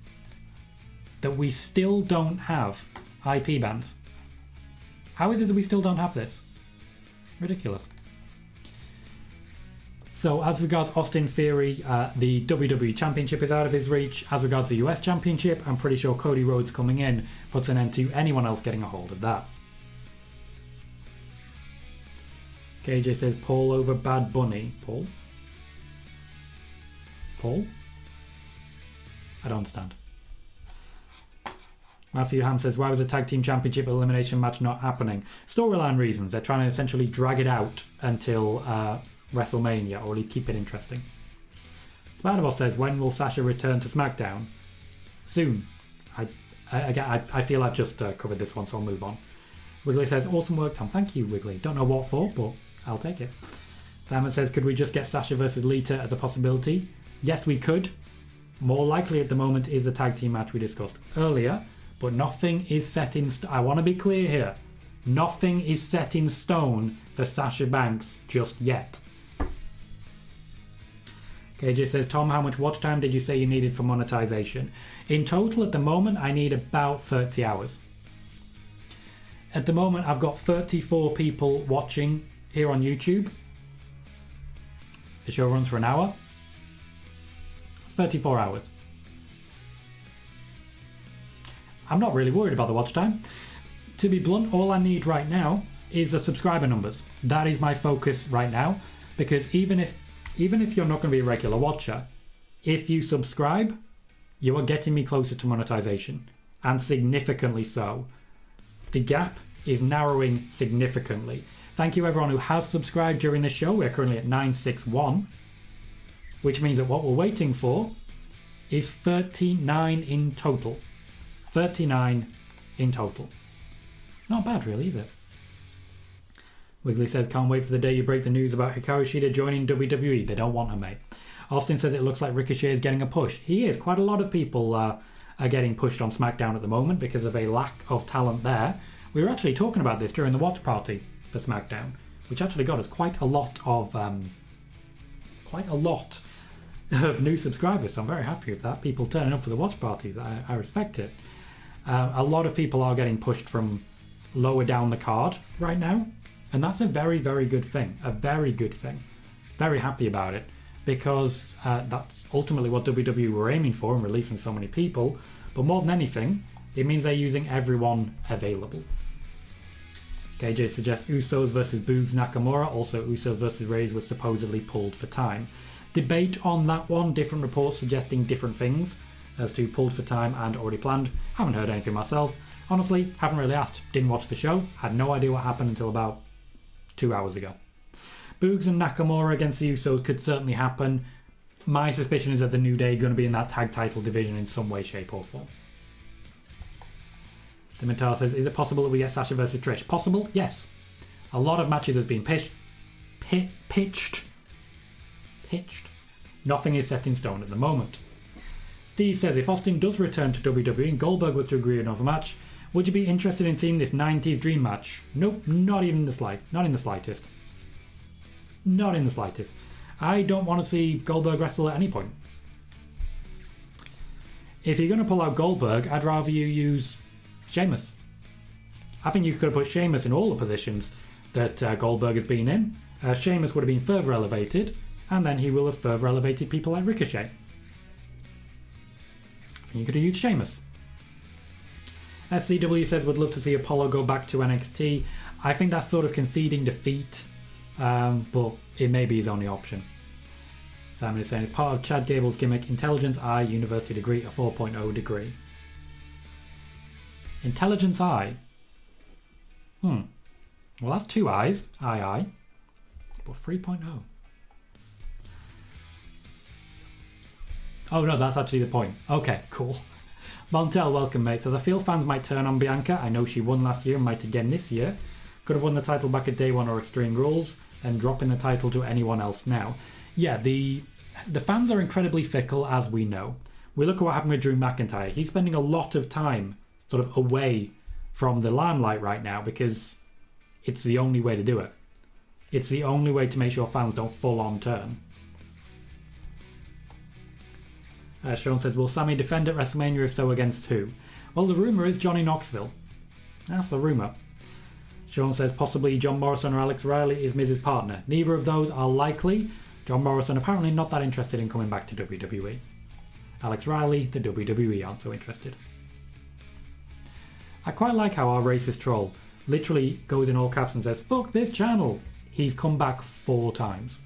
that we still don't have IP bans? How is it that we still don't have this? Ridiculous. So as regards Austin Theory, the WWE Championship is out of his reach. As regards the US Championship, I'm pretty sure Cody Rhodes coming in puts an end to anyone else getting a hold of that. KJ says Paul over Bad Bunny. Paul? Paul? I don't understand. Matthew Ham says, why was the Tag Team Championship elimination match not happening? Storyline reasons. They're trying to essentially drag it out until WrestleMania, or at least keep it interesting. Spider-Boss says, when will Sasha return to SmackDown? Soon. I feel I've just covered this one, so I'll move on. Wiggly says, awesome work, Tom. Thank you, Wiggly. Don't know what for, but I'll take it. Simon says, could we just get Sasha versus Lita as a possibility? Yes, we could. More likely at the moment is the tag team match we discussed earlier, but nothing is set in stone. I want to be clear here. Nothing is set in stone for Sasha Banks just yet. KJ says, Tom, how much watch time did you say you needed for monetization? In total, at the moment, I need about 30 hours. At the moment, I've got 34 people watching here on YouTube. The show runs for an hour. It's 34 hours. I'm not really worried about the watch time. To be blunt, all I need right now is the subscriber numbers. That is my focus right now, because even if you're not going to be a regular watcher, if you subscribe, you are getting me closer to monetization, and significantly so. The gap is narrowing significantly. Thank you everyone who has subscribed during this show. We're currently at 961, which means that what we're waiting for is 39 in total. 39 in total. Not bad really, is it? Wiggly says, can't wait for the day you break the news about Hikaru Shida joining WWE. They don't want her, mate. Austin says it looks like Ricochet is getting a push. He is. Quite a lot of people are getting pushed on SmackDown at the moment because of a lack of talent there. We were actually talking about this during the watch party for SmackDown, which actually got us quite a lot of new subscribers. So I'm very happy with that. People turning up for the watch parties. I respect it. A lot of people are getting pushed from lower down the card right now, and that's a very, very good thing. A very good thing. Very happy about it, because that's ultimately what WWE were aiming for in releasing so many people. But more than anything, it means they're using everyone available. KJ suggests Usos versus Boogs Nakamura. Also, Usos versus Reigns was supposedly pulled for time. Debate on that one. Different reports suggesting different things as to pulled for time and already planned. Haven't heard anything myself. Honestly, haven't really asked. Didn't watch the show. Had no idea what happened until about 2 hours ago. Boogs and Nakamura against the Usos could certainly happen. My suspicion is that the New Day are going to be in that tag title division in some way, shape or form. Dimitar says, is it possible that we get Sasha versus Trish? Possible? Yes. A lot of matches has been pitched. Nothing is set in stone at the moment. Steve says, if Austin does return to WWE and Goldberg was to agree on another match, would you be interested in seeing this 90s dream match? Nope, not in the slightest. Not in the slightest. I don't want to see Goldberg wrestle at any point. If you're going to pull out Goldberg, I'd rather you use Sheamus. I think you could have put Sheamus in all the positions that Goldberg has been in. Sheamus would have been further elevated, and then he will have further elevated people like Ricochet. I think you could have used Sheamus. SCW says, would love to see Apollo go back to NXT. I think that's sort of conceding defeat, but it may be his only option. Simon is saying, it's part of Chad Gable's gimmick, Intelligence Eye, University degree, a 4.0 degree. Intelligence Eye? Well, that's 2 eyes, I, but 3.0. Oh no, that's actually the point. Okay, cool. Montel, welcome mate, says, I feel fans might turn on Bianca. I know she won last year and might again this year. Could have won the title back at Day 1 or Extreme Rules, and dropping the title to anyone else now. Yeah, the fans are incredibly fickle, as we know. We look at what happened with Drew McIntyre. He's spending a lot of time sort of away from the limelight right now because it's the only way to do it. It's the only way to make sure fans don't full on turn. Sean says, will Sammy defend at WrestleMania? If so, against who? Well, the rumour is Johnny Knoxville. That's the rumour. Sean says, possibly John Morrison or Alex Riley is Miz's partner. Neither of those are likely. John Morrison apparently not that interested in coming back to WWE. Alex Riley, the WWE aren't so interested. I quite like how our racist troll literally goes in all caps and says, fuck this channel. he's come back 4 times.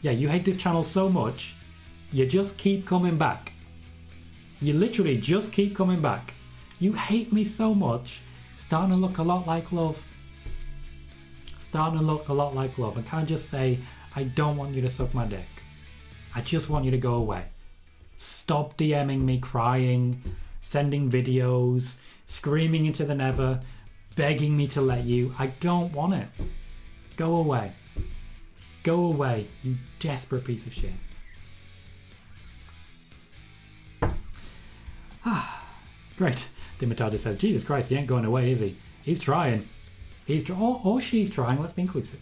Yeah, you hate this channel so much, you just keep coming back. You literally just keep coming back. You hate me so much, starting to look a lot like love. Starting to look a lot like love. And can I just say, I don't want you to suck my dick. I just want you to go away. Stop DMing me crying, sending videos, screaming into the nether, begging me to let you. I don't want it. Go away. Go away, you desperate piece of shit. Great. Dimitaja says, Jesus Christ, he ain't going away, is he? He's trying. Or she's trying, let's be inclusive.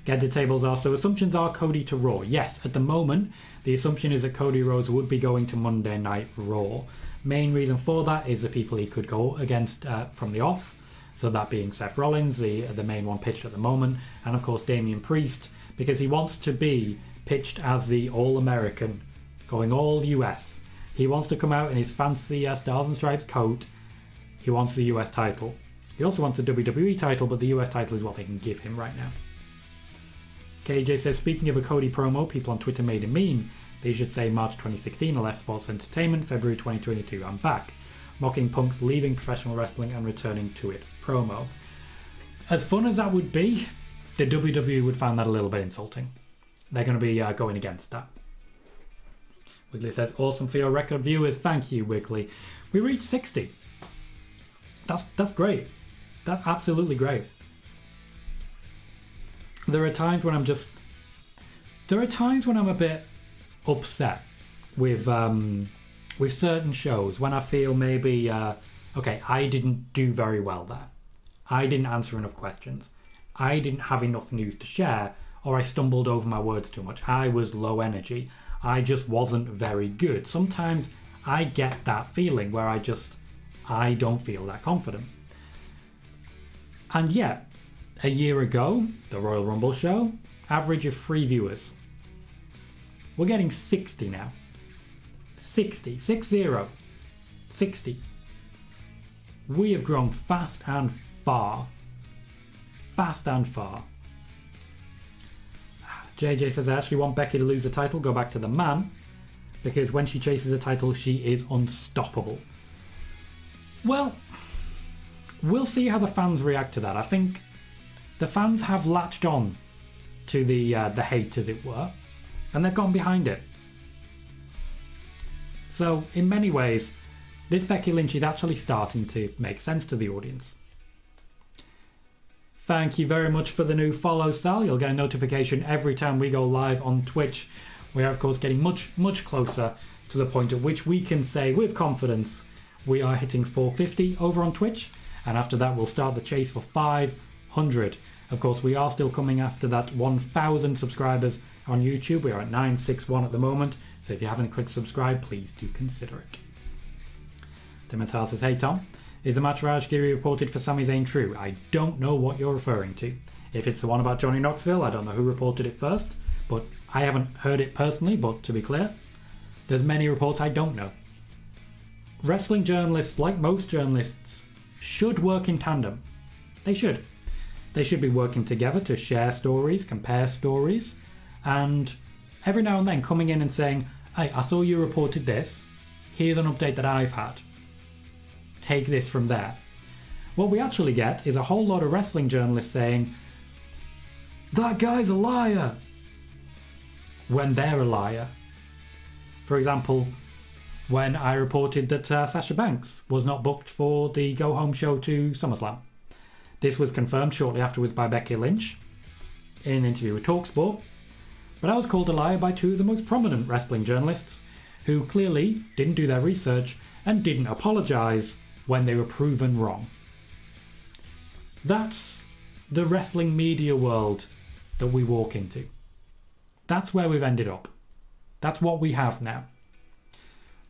Get the tables are, so assumptions are Cody to Raw. Yes, at the moment, the assumption is that Cody Rhodes would be going to Monday Night Raw. Main reason for that is the people he could go against from the off. So that being Seth Rollins, the main one pitched at the moment, and of course Damian Priest, because he wants to be pitched as the All-American, going all US. He wants to come out in his fancy Stars and Stripes coat. He wants the US title. He also wants the WWE title, but the US title is what they can give him right now. KJ says, speaking of a Cody promo, people on Twitter made a meme. They should say March 2016, I left Sports Entertainment, February 2022, I'm back. Mocking Punk's leaving professional wrestling and returning to it promo. As fun as that would be, the WWE would find that a little bit insulting. They're going to be going against that. Wiggly says, awesome for your record viewers. Thank you, Wiggly. We reached 60. That's great. That's absolutely great. There are times when I'm a bit upset with certain shows, when I feel maybe, okay, I didn't do very well there. I didn't answer enough questions. I didn't have enough news to share, or I stumbled over my words too much. I was low energy. I just wasn't very good. Sometimes I get that feeling where I don't feel that confident. And yet, a year ago, the Royal Rumble show, average of 3 viewers. We're getting 60 now. 60. 60. We have grown fast and far. Fast and far. JJ says, I actually want Becky to lose the title, go back to the man, because when she chases the title, she is unstoppable. Well, we'll see how the fans react to that. I think the fans have latched on to the hate, as it were, and they've gone behind it. So, in many ways, this Becky Lynch is actually starting to make sense to the audience. Thank you very much for the new follow, Sal. You'll get a notification every time we go live on Twitch. We are, of course, getting much, much closer to the point at which we can say with confidence we are hitting 450 over on Twitch. And after that, we'll start the chase for 500. Of course, we are still coming after that 1,000 subscribers on YouTube. We are at 961 at the moment. So if you haven't clicked subscribe, please do consider it. Dimitar says, hey Tom, is the match Raj Giri reported for Sami Zayn true? I don't know what you're referring to. If it's the one about Johnny Knoxville, I don't know who reported it first, but I haven't heard it personally, but to be clear, there's many reports I don't know. Wrestling journalists, like most journalists, should work in tandem. They should. They should be working together to share stories, compare stories, and every now and then coming in and saying, hey, I saw you reported this, here's an update that I've had. Take this from there. What we actually get is a whole lot of wrestling journalists saying, that guy's a liar, when they're a liar. For example, when I reported that Sasha Banks was not booked for the go-home show to SummerSlam. This was confirmed shortly afterwards by Becky Lynch in an interview with TalkSport, but I was called a liar by 2 of the most prominent wrestling journalists who clearly didn't do their research and didn't apologise when they were proven wrong. That's the wrestling media world that we walk into. That's where we've ended up. That's what we have now.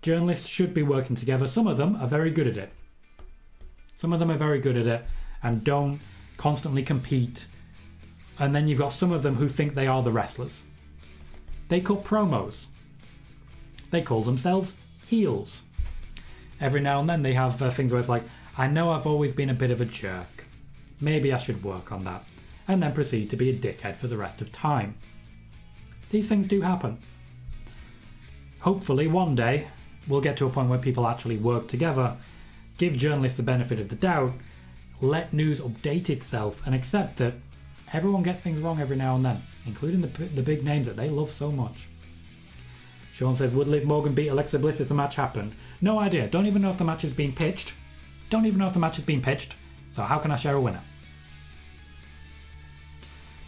Journalists should be working together. Some of them are very good at it. Some of them are very good at it and don't constantly compete. And then you've got some of them who think they are the wrestlers. They cut promos. They call themselves heels. Every now and then they have things where it's like, I know I've always been a bit of a jerk. Maybe I should work on that. and then proceed to be a dickhead for the rest of time. These things do happen. Hopefully one day we'll get to a point where people actually work together, give journalists the benefit of the doubt, let news update itself, and accept that everyone gets things wrong every now and then, including the big names that they love so much. Sean says, would Liv Morgan beat Alexa Bliss if the match happened? No idea. Don't even know if the match has been pitched. So how can I share a winner?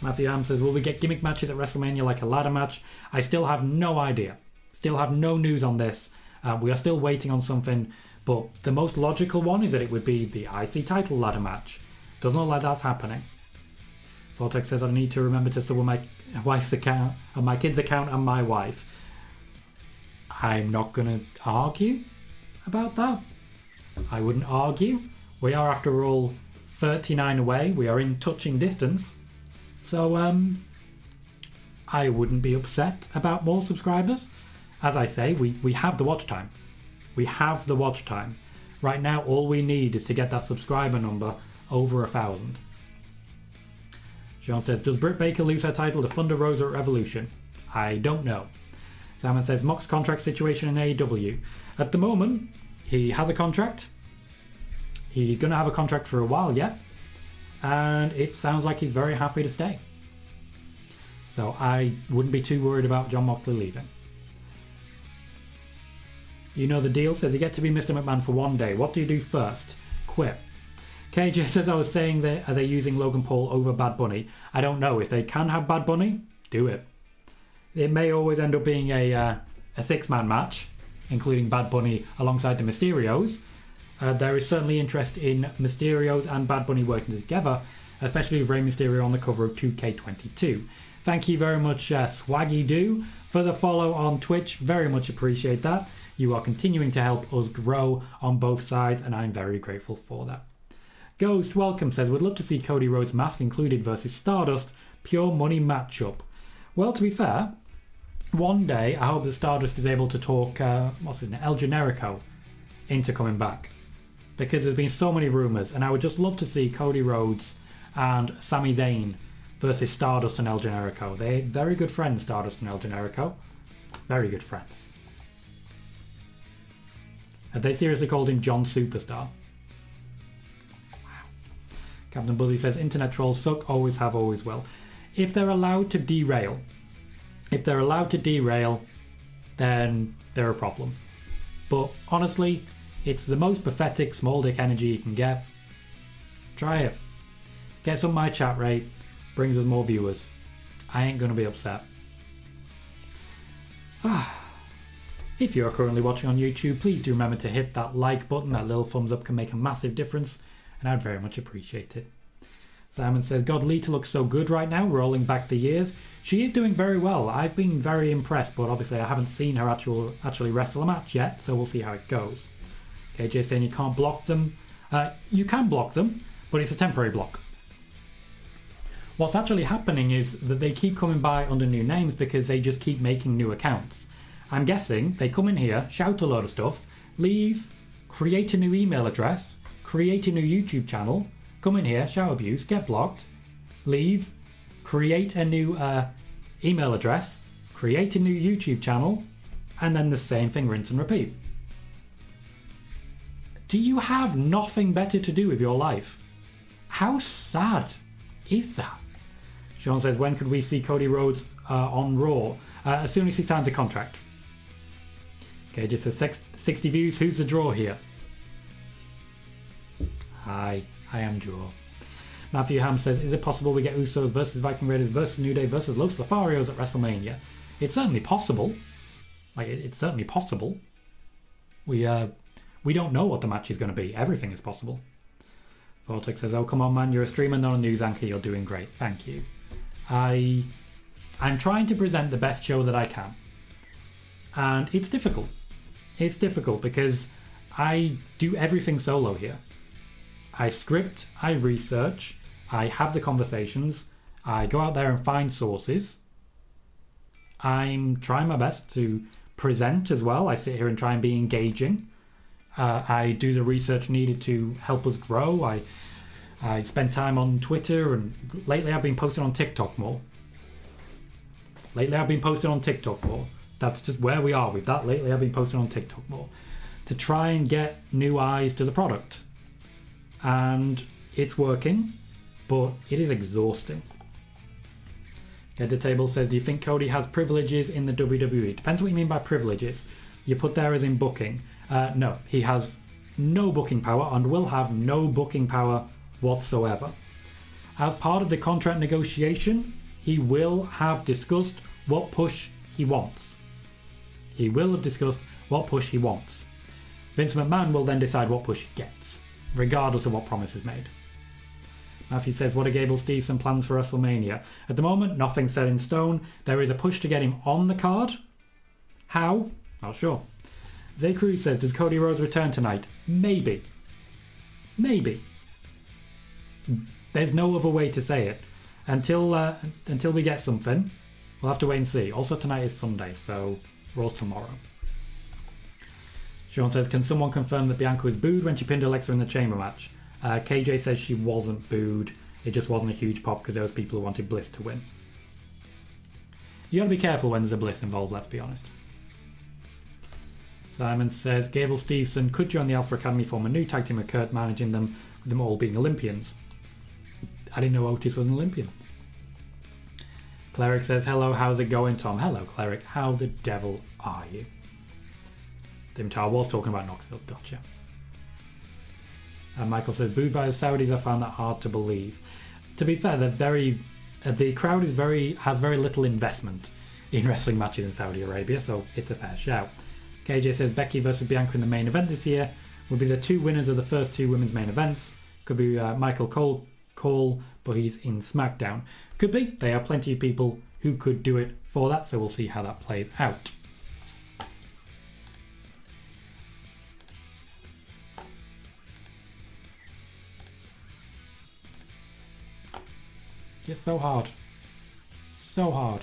Matthew Ham says, will we get gimmick matches at WrestleMania like a ladder match? I still have no idea. Still have no news on this. We are still waiting on something, but the most logical one is that it would be the IC title ladder match. Doesn't look like that's happening. Vortex says, I need to remember to sub on my wife's account, and my kid's account, and my wife. I'm not going to argue about that. I wouldn't argue. We are, after all, 39 away. We are in touching distance. So, I wouldn't be upset about more subscribers. As I say, we have the watch time. We have the watch time. Right now, all we need is to get that subscriber number over 1,000. Sean says, does Britt Baker lose her title to Thunder Rosa at Revolution? I don't know. Simon says, Mox's contract situation in AEW. At the moment, he has a contract. He's going to have a contract for a while yet. And it sounds like he's very happy to stay. So I wouldn't be too worried about Jon Moxley leaving. You know the deal, says you get to be Mr. McMahon for one day. What do you do first? Quit. KJ says, I was saying that are they using Logan Paul over Bad Bunny? I don't know. If they can have Bad Bunny, do it. It may always end up being a six-man match, including Bad Bunny alongside the Mysterios. There is certainly interest in Mysterios and Bad Bunny working together, especially with Rey Mysterio on the cover of 2K22. Thank you very much, Swaggy Doo, for the follow on Twitch. Very much appreciate that. You are continuing to help us grow on both sides, and I'm very grateful for that. Ghost Welcome says, would love to see Cody Rhodes mask included versus Stardust, pure money matchup. Well, to be fair, one day I hope that Stardust is able to talk, what's his name, El Generico into coming back. Because there's been so many rumours, and I would just love to see Cody Rhodes and Sami Zayn versus Stardust and El Generico. They're very good friends, Stardust and El Generico. Very good friends. Have they seriously called him John Superstar? Wow. Captain Buzzy says, internet trolls suck, always have, always will. If they're allowed to derail, then they're a problem. But honestly, it's the most pathetic small dick energy you can get. Try it. Gets up my chat rate, brings us more viewers. I ain't gonna be upset. If you're currently watching on YouTube, please do remember to hit that like button. That little thumbs up can make a massive difference, and I'd very much appreciate it. Simon says, God, Lita looks so good right now, rolling back the years. She is doing very well. I've been very impressed, but obviously I haven't seen her actually wrestle a match yet, so we'll see how it goes. KJ saying you can't block them. You can block them, but it's a temporary block. What's actually happening is that they keep coming by under new names because they just keep making new accounts. I'm guessing they come in here, shout a load of stuff, leave, create a new email address, create a new YouTube channel, come in here, shout abuse, get blocked, leave, create a new email address, create a new YouTube channel, and then the same thing, rinse and repeat. Do you have nothing better to do with your life? How sad is that? Sean says, when could we see Cody Rhodes on Raw? As soon as he signs a contract. Okay, just says 60 views. Who's the draw here? Hi, I am draw. Matthew Ham says, is it possible we get Usos versus Viking Raiders versus New Day versus Los Lotharios at WrestleMania? It's certainly possible. It's certainly possible. We don't know what the match is going to be. Everything is possible. Vortex says, oh, come on, man. You're a streamer, not a news anchor. You're doing great. Thank you. I'm trying to present the best show that I can. And it's difficult. It's difficult because I do everything solo here. I script, I research, I have the conversations, I go out there and find sources. I'm trying my best to present as well. I sit here and try and be engaging. I do the research needed to help us grow. I spend time on Twitter, and lately I've been posting on TikTok more. That's just where we are with that. Lately I've been posting on TikTok more to try and get new eyes to the product. And it's working, but it is exhausting. Head to Table says, do you think Cody has privileges in the WWE? Depends what you mean by privileges. You put there as in booking. No, he has no booking power and will have no booking power whatsoever. As part of the contract negotiation, he will have discussed what push he wants. Vince McMahon will then decide what push he gets, regardless of what promise is made. Matthew says, what are Gable Steveson plans for WrestleMania? At the moment, nothing's set in stone. There is a push to get him on the card. How? Not sure. Zay Cruz says, does Cody Rhodes return tonight? Maybe. There's no other way to say it. Until we get something, we'll have to wait and see. Also, tonight is Sunday, so Raw's tomorrow. Sean says, can someone confirm that Bianca was booed when she pinned Alexa in the chamber match? KJ says she wasn't booed. It just wasn't a huge pop because there was people who wanted Bliss to win. You gotta be careful when there's a Bliss involved, let's be honest. Simon says, Gable Steveson could join the Alpha Academy, form a new tag team with Kurt managing them, with them all being Olympians. I didn't know Otis was an Olympian. Cleric says, hello, how's it going, Tom? Hello, Cleric. How the devil are you? Dimitar was talking about Knoxville. Gotcha. And Michael says, booed by the Saudis, I found that hard to believe. To be fair, the crowd has very little investment in wrestling matches in Saudi Arabia, so it's a fair shout. KJ says, Becky versus Bianca in the main event this year will be the two winners of the first two women's main events. Could be Michael Cole, but he's in SmackDown. Could be. They have plenty of people who could do it for that, so we'll see how that plays out. It's so hard. So hard.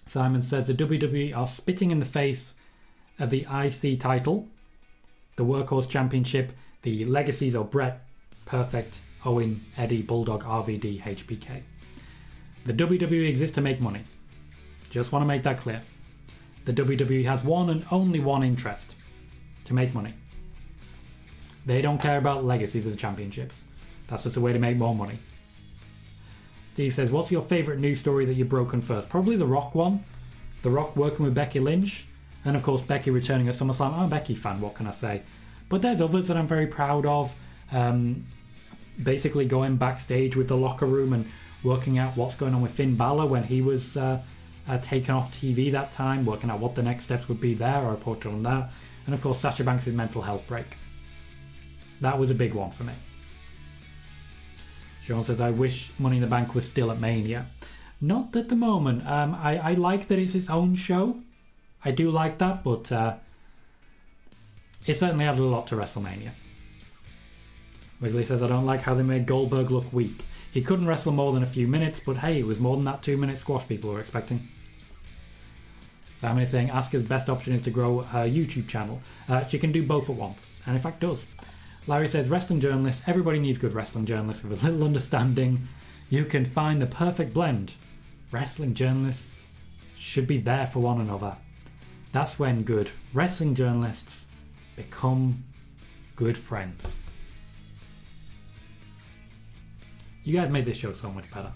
Simon says the WWE are spitting in the face of the IC title, the Workhorse Championship, the legacies of Brett, Perfect, Owen, Eddie, Bulldog, RVD, HBK. The WWE exists to make money. Just want to make that clear. The WWE has one and only one interest: to make money. They don't care about legacies of the championships. That's just a way to make more money. Steve says, what's your favourite news story that you've broken first? Probably The Rock one. The Rock working with Becky Lynch. And of course Becky returning at SummerSlam. I'm a Becky fan, what can I say? But there's others that I'm very proud of. Basically going backstage with the locker room and working out what's going on with Finn Balor when he was taken off TV that time. Working out what the next steps would be there. I reported on that. And of course Sasha Banks' mental health break. That was a big one for me. Sean says, I wish Money in the Bank was still at Mania. Not at the moment. I like that it's its own show. I do like that, but it certainly added a lot to WrestleMania. Wiggly says, I don't like how they made Goldberg look weak. He couldn't wrestle more than a few minutes, but hey, it was more than that 2-minute squash people were expecting. Sam is saying, Asuka's best option is to grow her YouTube channel. She can do both at once, and in fact does. Larry says, wrestling journalists, everybody needs good wrestling journalists with a little understanding. You can find the perfect blend. Wrestling journalists should be there for one another. That's when good wrestling journalists become good friends. You guys made this show so much better.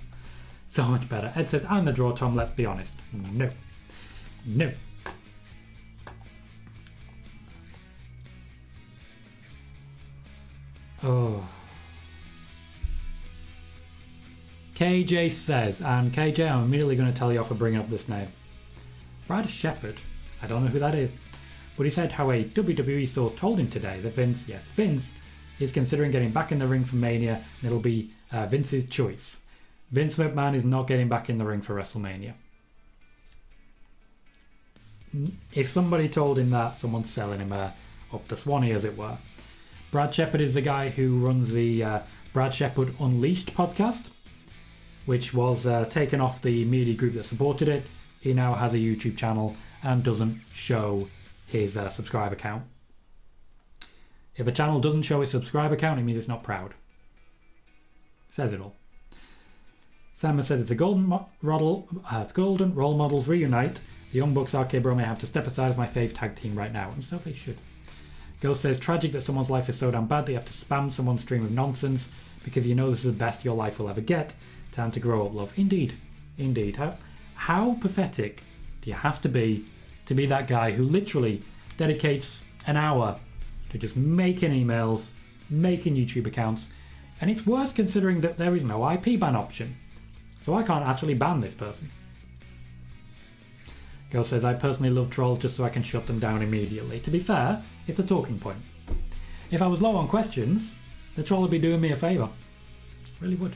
So much better. Ed says, I'm the draw, Tom, let's be honest. No. No. Oh. KJ says, and KJ, I'm immediately going to tell you off for bringing up this name. Brad Shepard. I don't know who that is. But he said how a WWE source told him today that Vince is considering getting back in the ring for Mania, and it'll be Vince's choice. Vince McMahon is not getting back in the ring for WrestleMania. If somebody told him that, someone's selling him up the Swanee, as it were. Brad Shepard is the guy who runs the Brad Shepard Unleashed podcast, which was taken off the media group that supported it. He now has a YouTube channel and doesn't show his subscriber count. If a channel doesn't show its subscriber count, it means it's not proud. Says it all. Simon says if the golden role models reunite, the Young Bucks RK Bro may have to step aside as my fave tag team right now, and so they should. Ghost says tragic that someone's life is so damn bad that you have to spam someone's stream with nonsense because you know this is the best your life will ever get. Time to grow up, love. Indeed. Indeed. How pathetic do you have to be that guy who literally dedicates an hour to just making emails, making YouTube accounts, and it's worse considering that there is no IP ban option. So I can't actually ban this person. Ghost says, I personally love trolls just so I can shut them down immediately. To be fair, it's a talking point. If I was low on questions, the troll would be doing me a favour. Really would.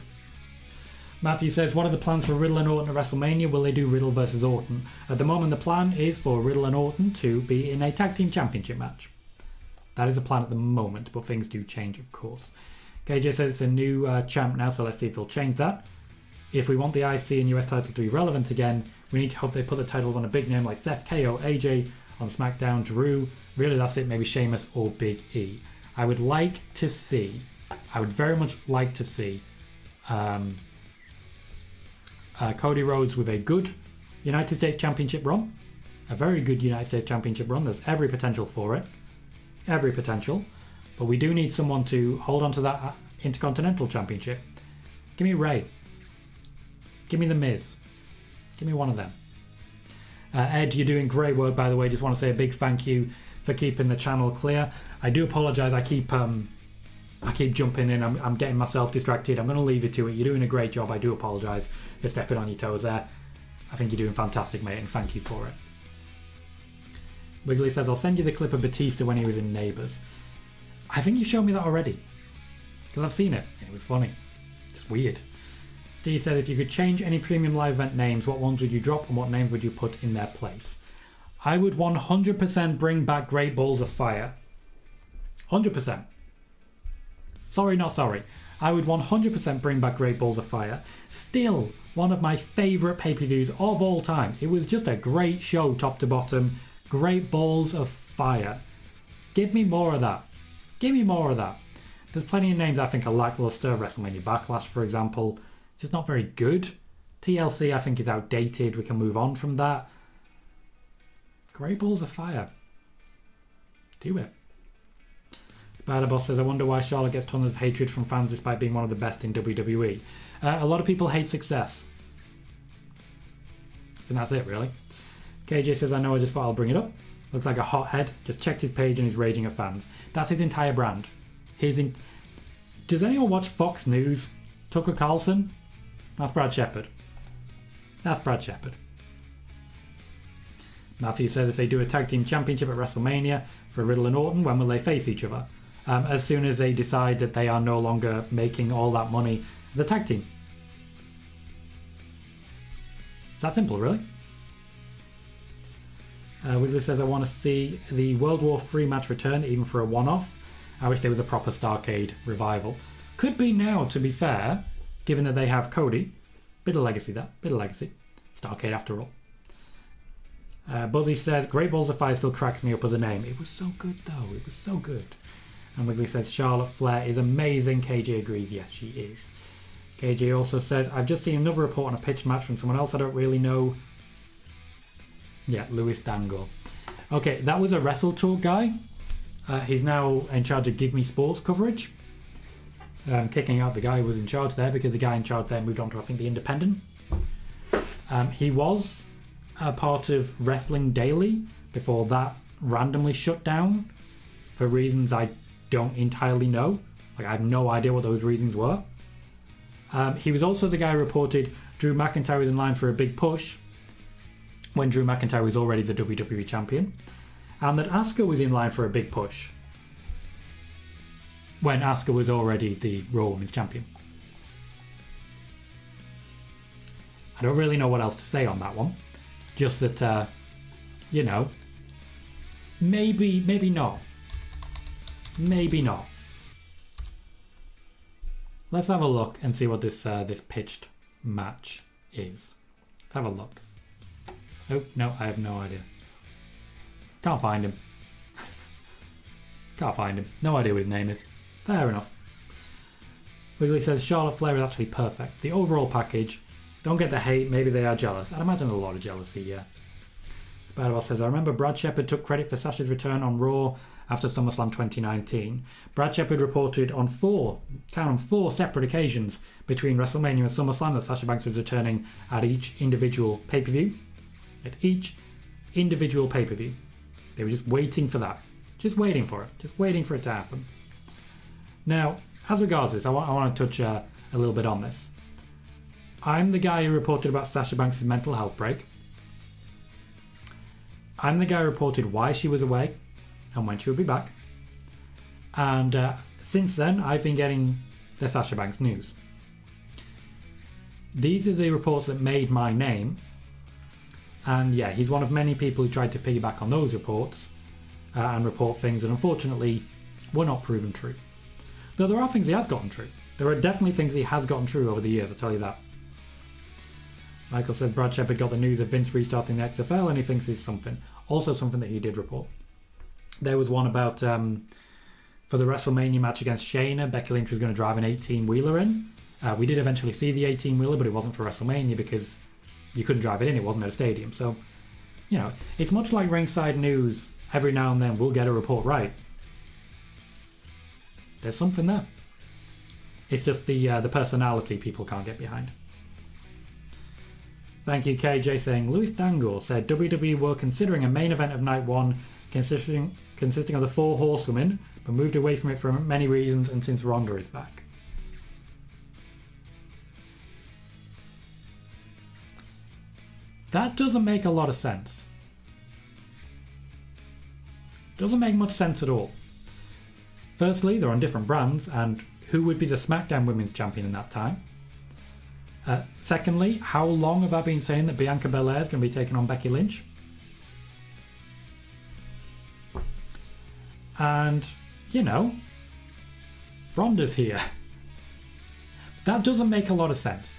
Matthew says, what are the plans for Riddle and Orton at WrestleMania? Will they do Riddle versus Orton? At the moment, the plan is for Riddle and Orton to be in a tag team championship match. That is the plan at the moment, but things do change, of course. KJ says it's a new champ now, so let's see if they'll change that. If we want the IC and US title to be relevant again, we need to hope they put the titles on a big name like Seth, KO, AJ, on SmackDown, Drew. Really, that's it, maybe Sheamus or Big E. I would very much like to see Cody Rhodes with a good United States Championship run. A very good United States Championship run. There's every potential for it. Every potential. But we do need someone to hold on to that Intercontinental Championship. Give me Ray. Give me The Miz. Give me one of them. Ed, you're doing great work, by the way. Just want to say a big thank you for keeping the channel clear. I do apologise. I keep jumping in. I'm getting myself distracted. I'm going to leave you to it. You're doing a great job. I do apologise for stepping on your toes there. I think you're doing fantastic, mate, and thank you for it. Wiggly says, I'll send you the clip of Batista when he was in Neighbours. I think you showed me that already. Because I've seen it. It was funny. It's weird. Steve said, if you could change any premium live event names, what ones would you drop and what names would you put in their place? I would 100% bring back Great Balls of Fire. 100%. Sorry, not sorry. I would 100% bring back Great Balls of Fire. Still one of my favourite pay-per-views of all time. It was just a great show, top to bottom. Great Balls of Fire. Give me more of that. Give me more of that. There's plenty of names I think are lackluster. WrestleMania Backlash, for example. It's just not very good. TLC, I think, is outdated. We can move on from that. Great Balls of Fire. Do it. Spider Boss says, I wonder why Charlotte gets tons of hatred from fans despite being one of the best in WWE. A lot of people hate success. And that's it, really. KJ says, I know, I just thought I'll bring it up. Looks like a hothead. Just checked his page and he's raging at fans. That's his entire brand. Does anyone watch Fox News? Tucker Carlson? That's Brad Shepherd. That's Brad Shepherd. Matthew says, if they do a tag team championship at WrestleMania for Riddle and Orton, when will they face each other? As soon as they decide that they are no longer making all that money as a tag team. It's that simple, really. Wiggly says, I want to see the World War III match return, even for a one-off. I wish there was a proper Starrcade revival. Could be now, to be fair, given that they have Cody. Bit of legacy there, bit of legacy. Starrcade after all. Buzzy says, Great Balls of Fire still cracks me up as a name. It was so good, though. It was so good. And Wiggly says, Charlotte Flair is amazing. KJ agrees. Yes, she is. KJ also says, I've just seen another report on a pitch match from someone else I don't really know. Yeah, Louis Dangle. Okay, that was a Wrestle Talk guy. He's now in charge of Give Me Sports coverage. Kicking out the guy who was in charge there because the guy in charge there moved on to, I think, The Independent. He was a part of Wrestling Daily before that randomly shut down for reasons I don't entirely know. Like, I have no idea what those reasons were. He was also the guy who reported Drew McIntyre was in line for a big push when Drew McIntyre was already the WWE champion, and that Asuka was in line for a big push when Asuka was already the Raw Women's champion. I don't really know what else to say on that one. Just that, you know, maybe not. Maybe not. Let's have a look and see what this pitched match is. Let's have a look. Oh, no, I have no idea. Can't find him. Can't find him. No idea what his name is. Fair enough. Wiggly says Charlotte Flair is actually perfect. The overall package. Don't get the hate. Maybe they are jealous. I'd imagine there's a lot of jealousy, yeah. Spider-Ball says, I remember Brad Shepard took credit for Sasha's return on Raw after SummerSlam 2019. Brad Shepard reported on four separate occasions between WrestleMania and SummerSlam that Sasha Banks was returning at each individual pay-per-view. At each individual pay-per-view. They were just waiting for that. Just waiting for it. Just waiting for it to happen. Now, as regards this, I want to touch a little bit on this. I'm the guy who reported about Sasha Banks' mental health break. I'm the guy who reported why she was away and when she would be back. And since then, I've been getting the Sasha Banks news. These are the reports that made my name. And yeah, he's one of many people who tried to piggyback on those reports and report things that unfortunately were not proven true. Though there are things he has gotten true. There are definitely things he has gotten true over the years, I'll tell you that. Michael says Brad Shepard got the news of Vince restarting the XFL and he thinks it's something. Also something that he did report. There was one about, for the WrestleMania match against Shayna, Becky Lynch was going to drive an 18-wheeler in. We did eventually see the 18-wheeler, but it wasn't for WrestleMania because you couldn't drive it in. It wasn't at a stadium. So, you know, it's much like Ringside News. Every now and then we'll get a report right. There's something there. It's just the personality people can't get behind. Thank you, KJ, saying Louis Dangle said WWE were considering a main event of night one consisting of the four horsewomen, but moved away from it for many reasons and since Ronda is back. That doesn't make a lot of sense. Doesn't make much sense at all. Firstly, they're on different brands, and who would be the SmackDown Women's Champion in that time? Secondly, how long have I been saying that Bianca Belair is going to be taking on Becky Lynch? And, you know, Ronda's here. That doesn't make a lot of sense.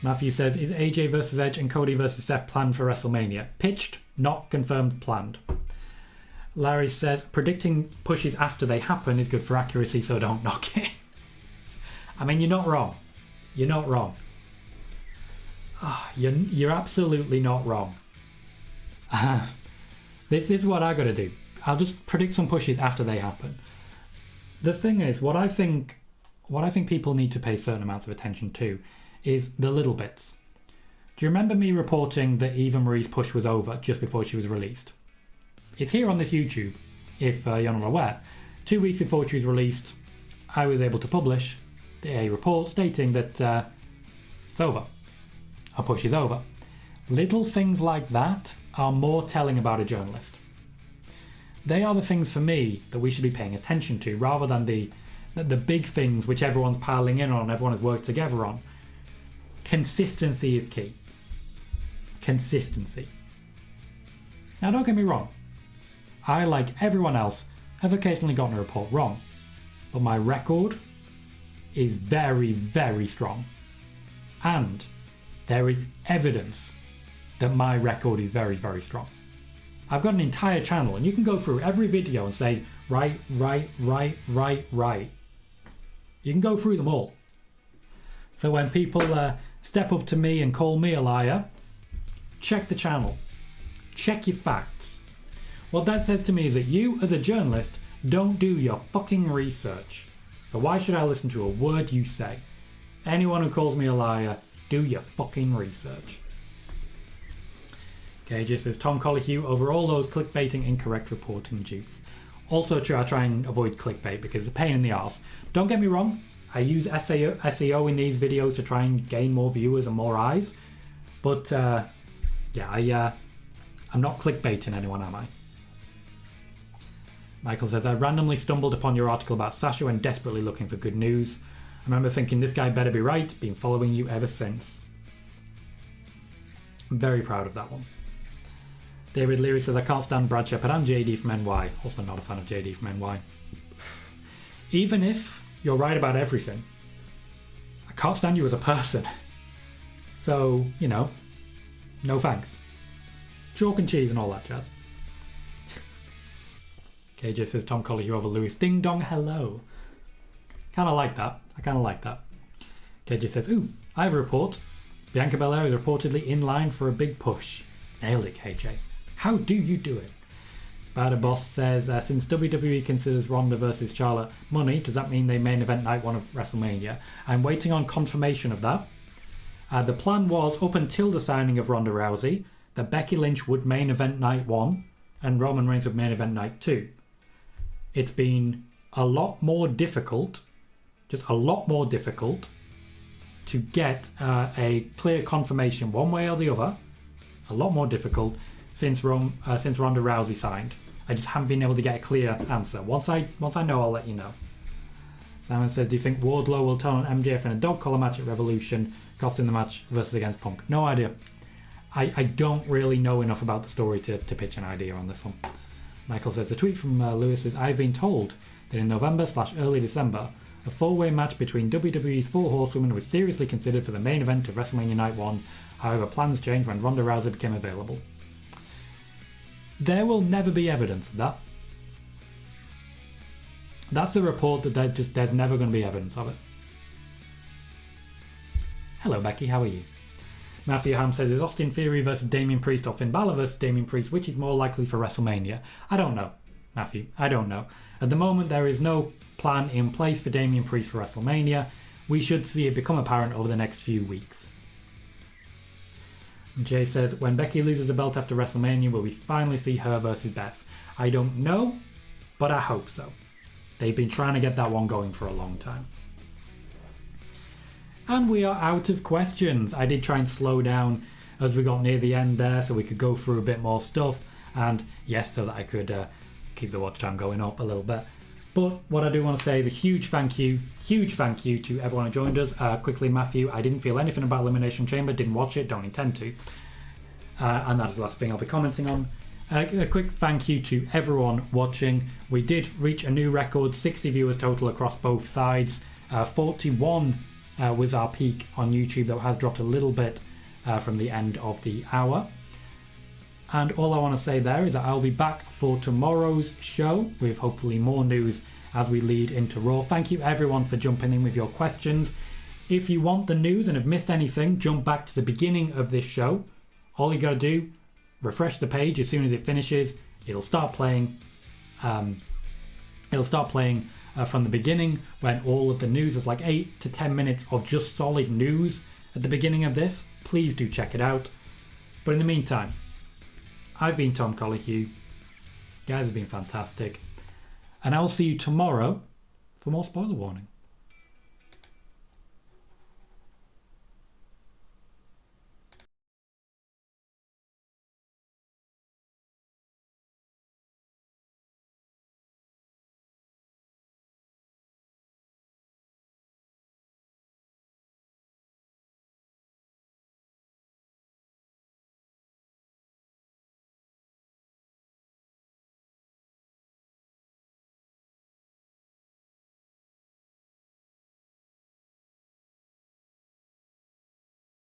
Matthew says, is AJ versus Edge and Cody versus Seth planned for WrestleMania? Pitched, not confirmed, planned. Larry says, predicting pushes after they happen is good for accuracy, so don't knock it. I mean, you're not wrong. You're not wrong. You're absolutely not wrong. This is what I got to do. I'll just predict some pushes after they happen. The thing is, what I think people need to pay certain amounts of attention to is the little bits. Do you remember me reporting that Eva Marie's push was over just before she was released? It's here on this YouTube, if you're not aware. 2 weeks before she was released, I was able to publish a report stating that it's over. Our push is over. Little things like that are more telling about a journalist. They are the things for me that we should be paying attention to, rather than the big things which everyone's piling in on, everyone has worked together on. Consistency is key. Consistency. Now, don't get me wrong. I, like everyone else, have occasionally gotten a report wrong. But my record is very, very strong. And there is evidence that my record is very, very strong. I've got an entire channel, and you can go through every video and say, right. You can go through them all. So when people step up to me and call me a liar, check the channel. Check your facts. What that says to me is that you, as a journalist, don't do your fucking research. So why should I listen to a word you say? Anyone who calls me a liar, do your fucking research. Okay, just says Tom Colohue over all those clickbaiting incorrect reporting dupes. Also true, I try and avoid clickbait because it's a pain in the arse. Don't get me wrong, I use SEO in these videos to try and gain more viewers and more eyes. But I'm not clickbaiting anyone, am I? Michael says, I randomly stumbled upon your article about Sasha when desperately looking for good news. I remember thinking, this guy better be right. Been following you ever since. I'm very proud of that one. David Leary says, I can't stand Brad Shepard and JD from NY. Also not a fan of JD from NY. Even if you're right about everything, I can't stand you as a person. So, you know, no thanks. Chalk and cheese and all that jazz. KJ says Tom Colohue over Lewis. Ding dong, hello. Kind of like that. I kind of like that. KJ says, ooh, I have a report. Bianca Belair is reportedly in line for a big push. Nailed it, KJ. How do you do it? Spider Boss says, since WWE considers Ronda versus Charlotte money, does that mean they main event night 1 of WrestleMania? I'm waiting on confirmation of that. The plan was, up until the signing of Ronda Rousey, that Becky Lynch would main event night 1 and Roman Reigns would main event night 2. It's been a lot more difficult, just a lot more difficult, to get a clear confirmation one way or the other. A lot more difficult since Ronda Rousey signed. I just haven't been able to get a clear answer. Once I know, I'll let you know. Simon says, do you think Wardlow will turn on MJF in a dog collar match at Revolution, costing the match versus against Punk? No idea. I don't really know enough about the story to pitch an idea on this one. Michael says, the tweet from Lewis is, I've been told that in November/early December, a 4-way match between WWE's 4 Horsewomen was seriously considered for the main event of WrestleMania Night 1. However, plans changed when Ronda Rousey became available. There will never be evidence of that. That's a report that there's never going to be evidence of it. Hello, Becky, how are you? Matthew Ham says, is Austin Theory versus Damian Priest or Finn Balor versus Damian Priest, which is more likely for WrestleMania? I don't know, Matthew. I don't know. At the moment, there is no plan in place for Damian Priest for WrestleMania. We should see it become apparent over the next few weeks. Jay says, when Becky loses a belt after WrestleMania, will we finally see her versus Beth? I don't know, but I hope so. They've been trying to get that one going for a long time. And we are out of questions. I did try and slow down as we got near the end there so we could go through a bit more stuff. And yes, so that I could keep the watch time going up a little bit. But what I do want to say is a huge thank you to everyone who joined us. Quickly, Matthew, I didn't feel anything about Elimination Chamber, didn't watch it, don't intend to. And that is the last thing I'll be commenting on. A quick thank you to everyone watching. We did reach a new record, 60 viewers total across both sides. 41 was our peak on YouTube, though it has dropped a little bit from the end of the hour. And all I want to say there is that I'll be back for tomorrow's show with hopefully more news as we lead into Raw. Thank you everyone for jumping in with your questions. If you want the news and have missed anything, jump back to the beginning of this show. All you got to do, refresh the page as soon as it finishes. It'll start playing. From the beginning when all of the news is like 8 to 10 minutes of just solid news at the beginning of this. Please do check it out. But in the meantime, I've been Tom Colohue. You guys have been fantastic. And I will see you tomorrow for more spoiler warning.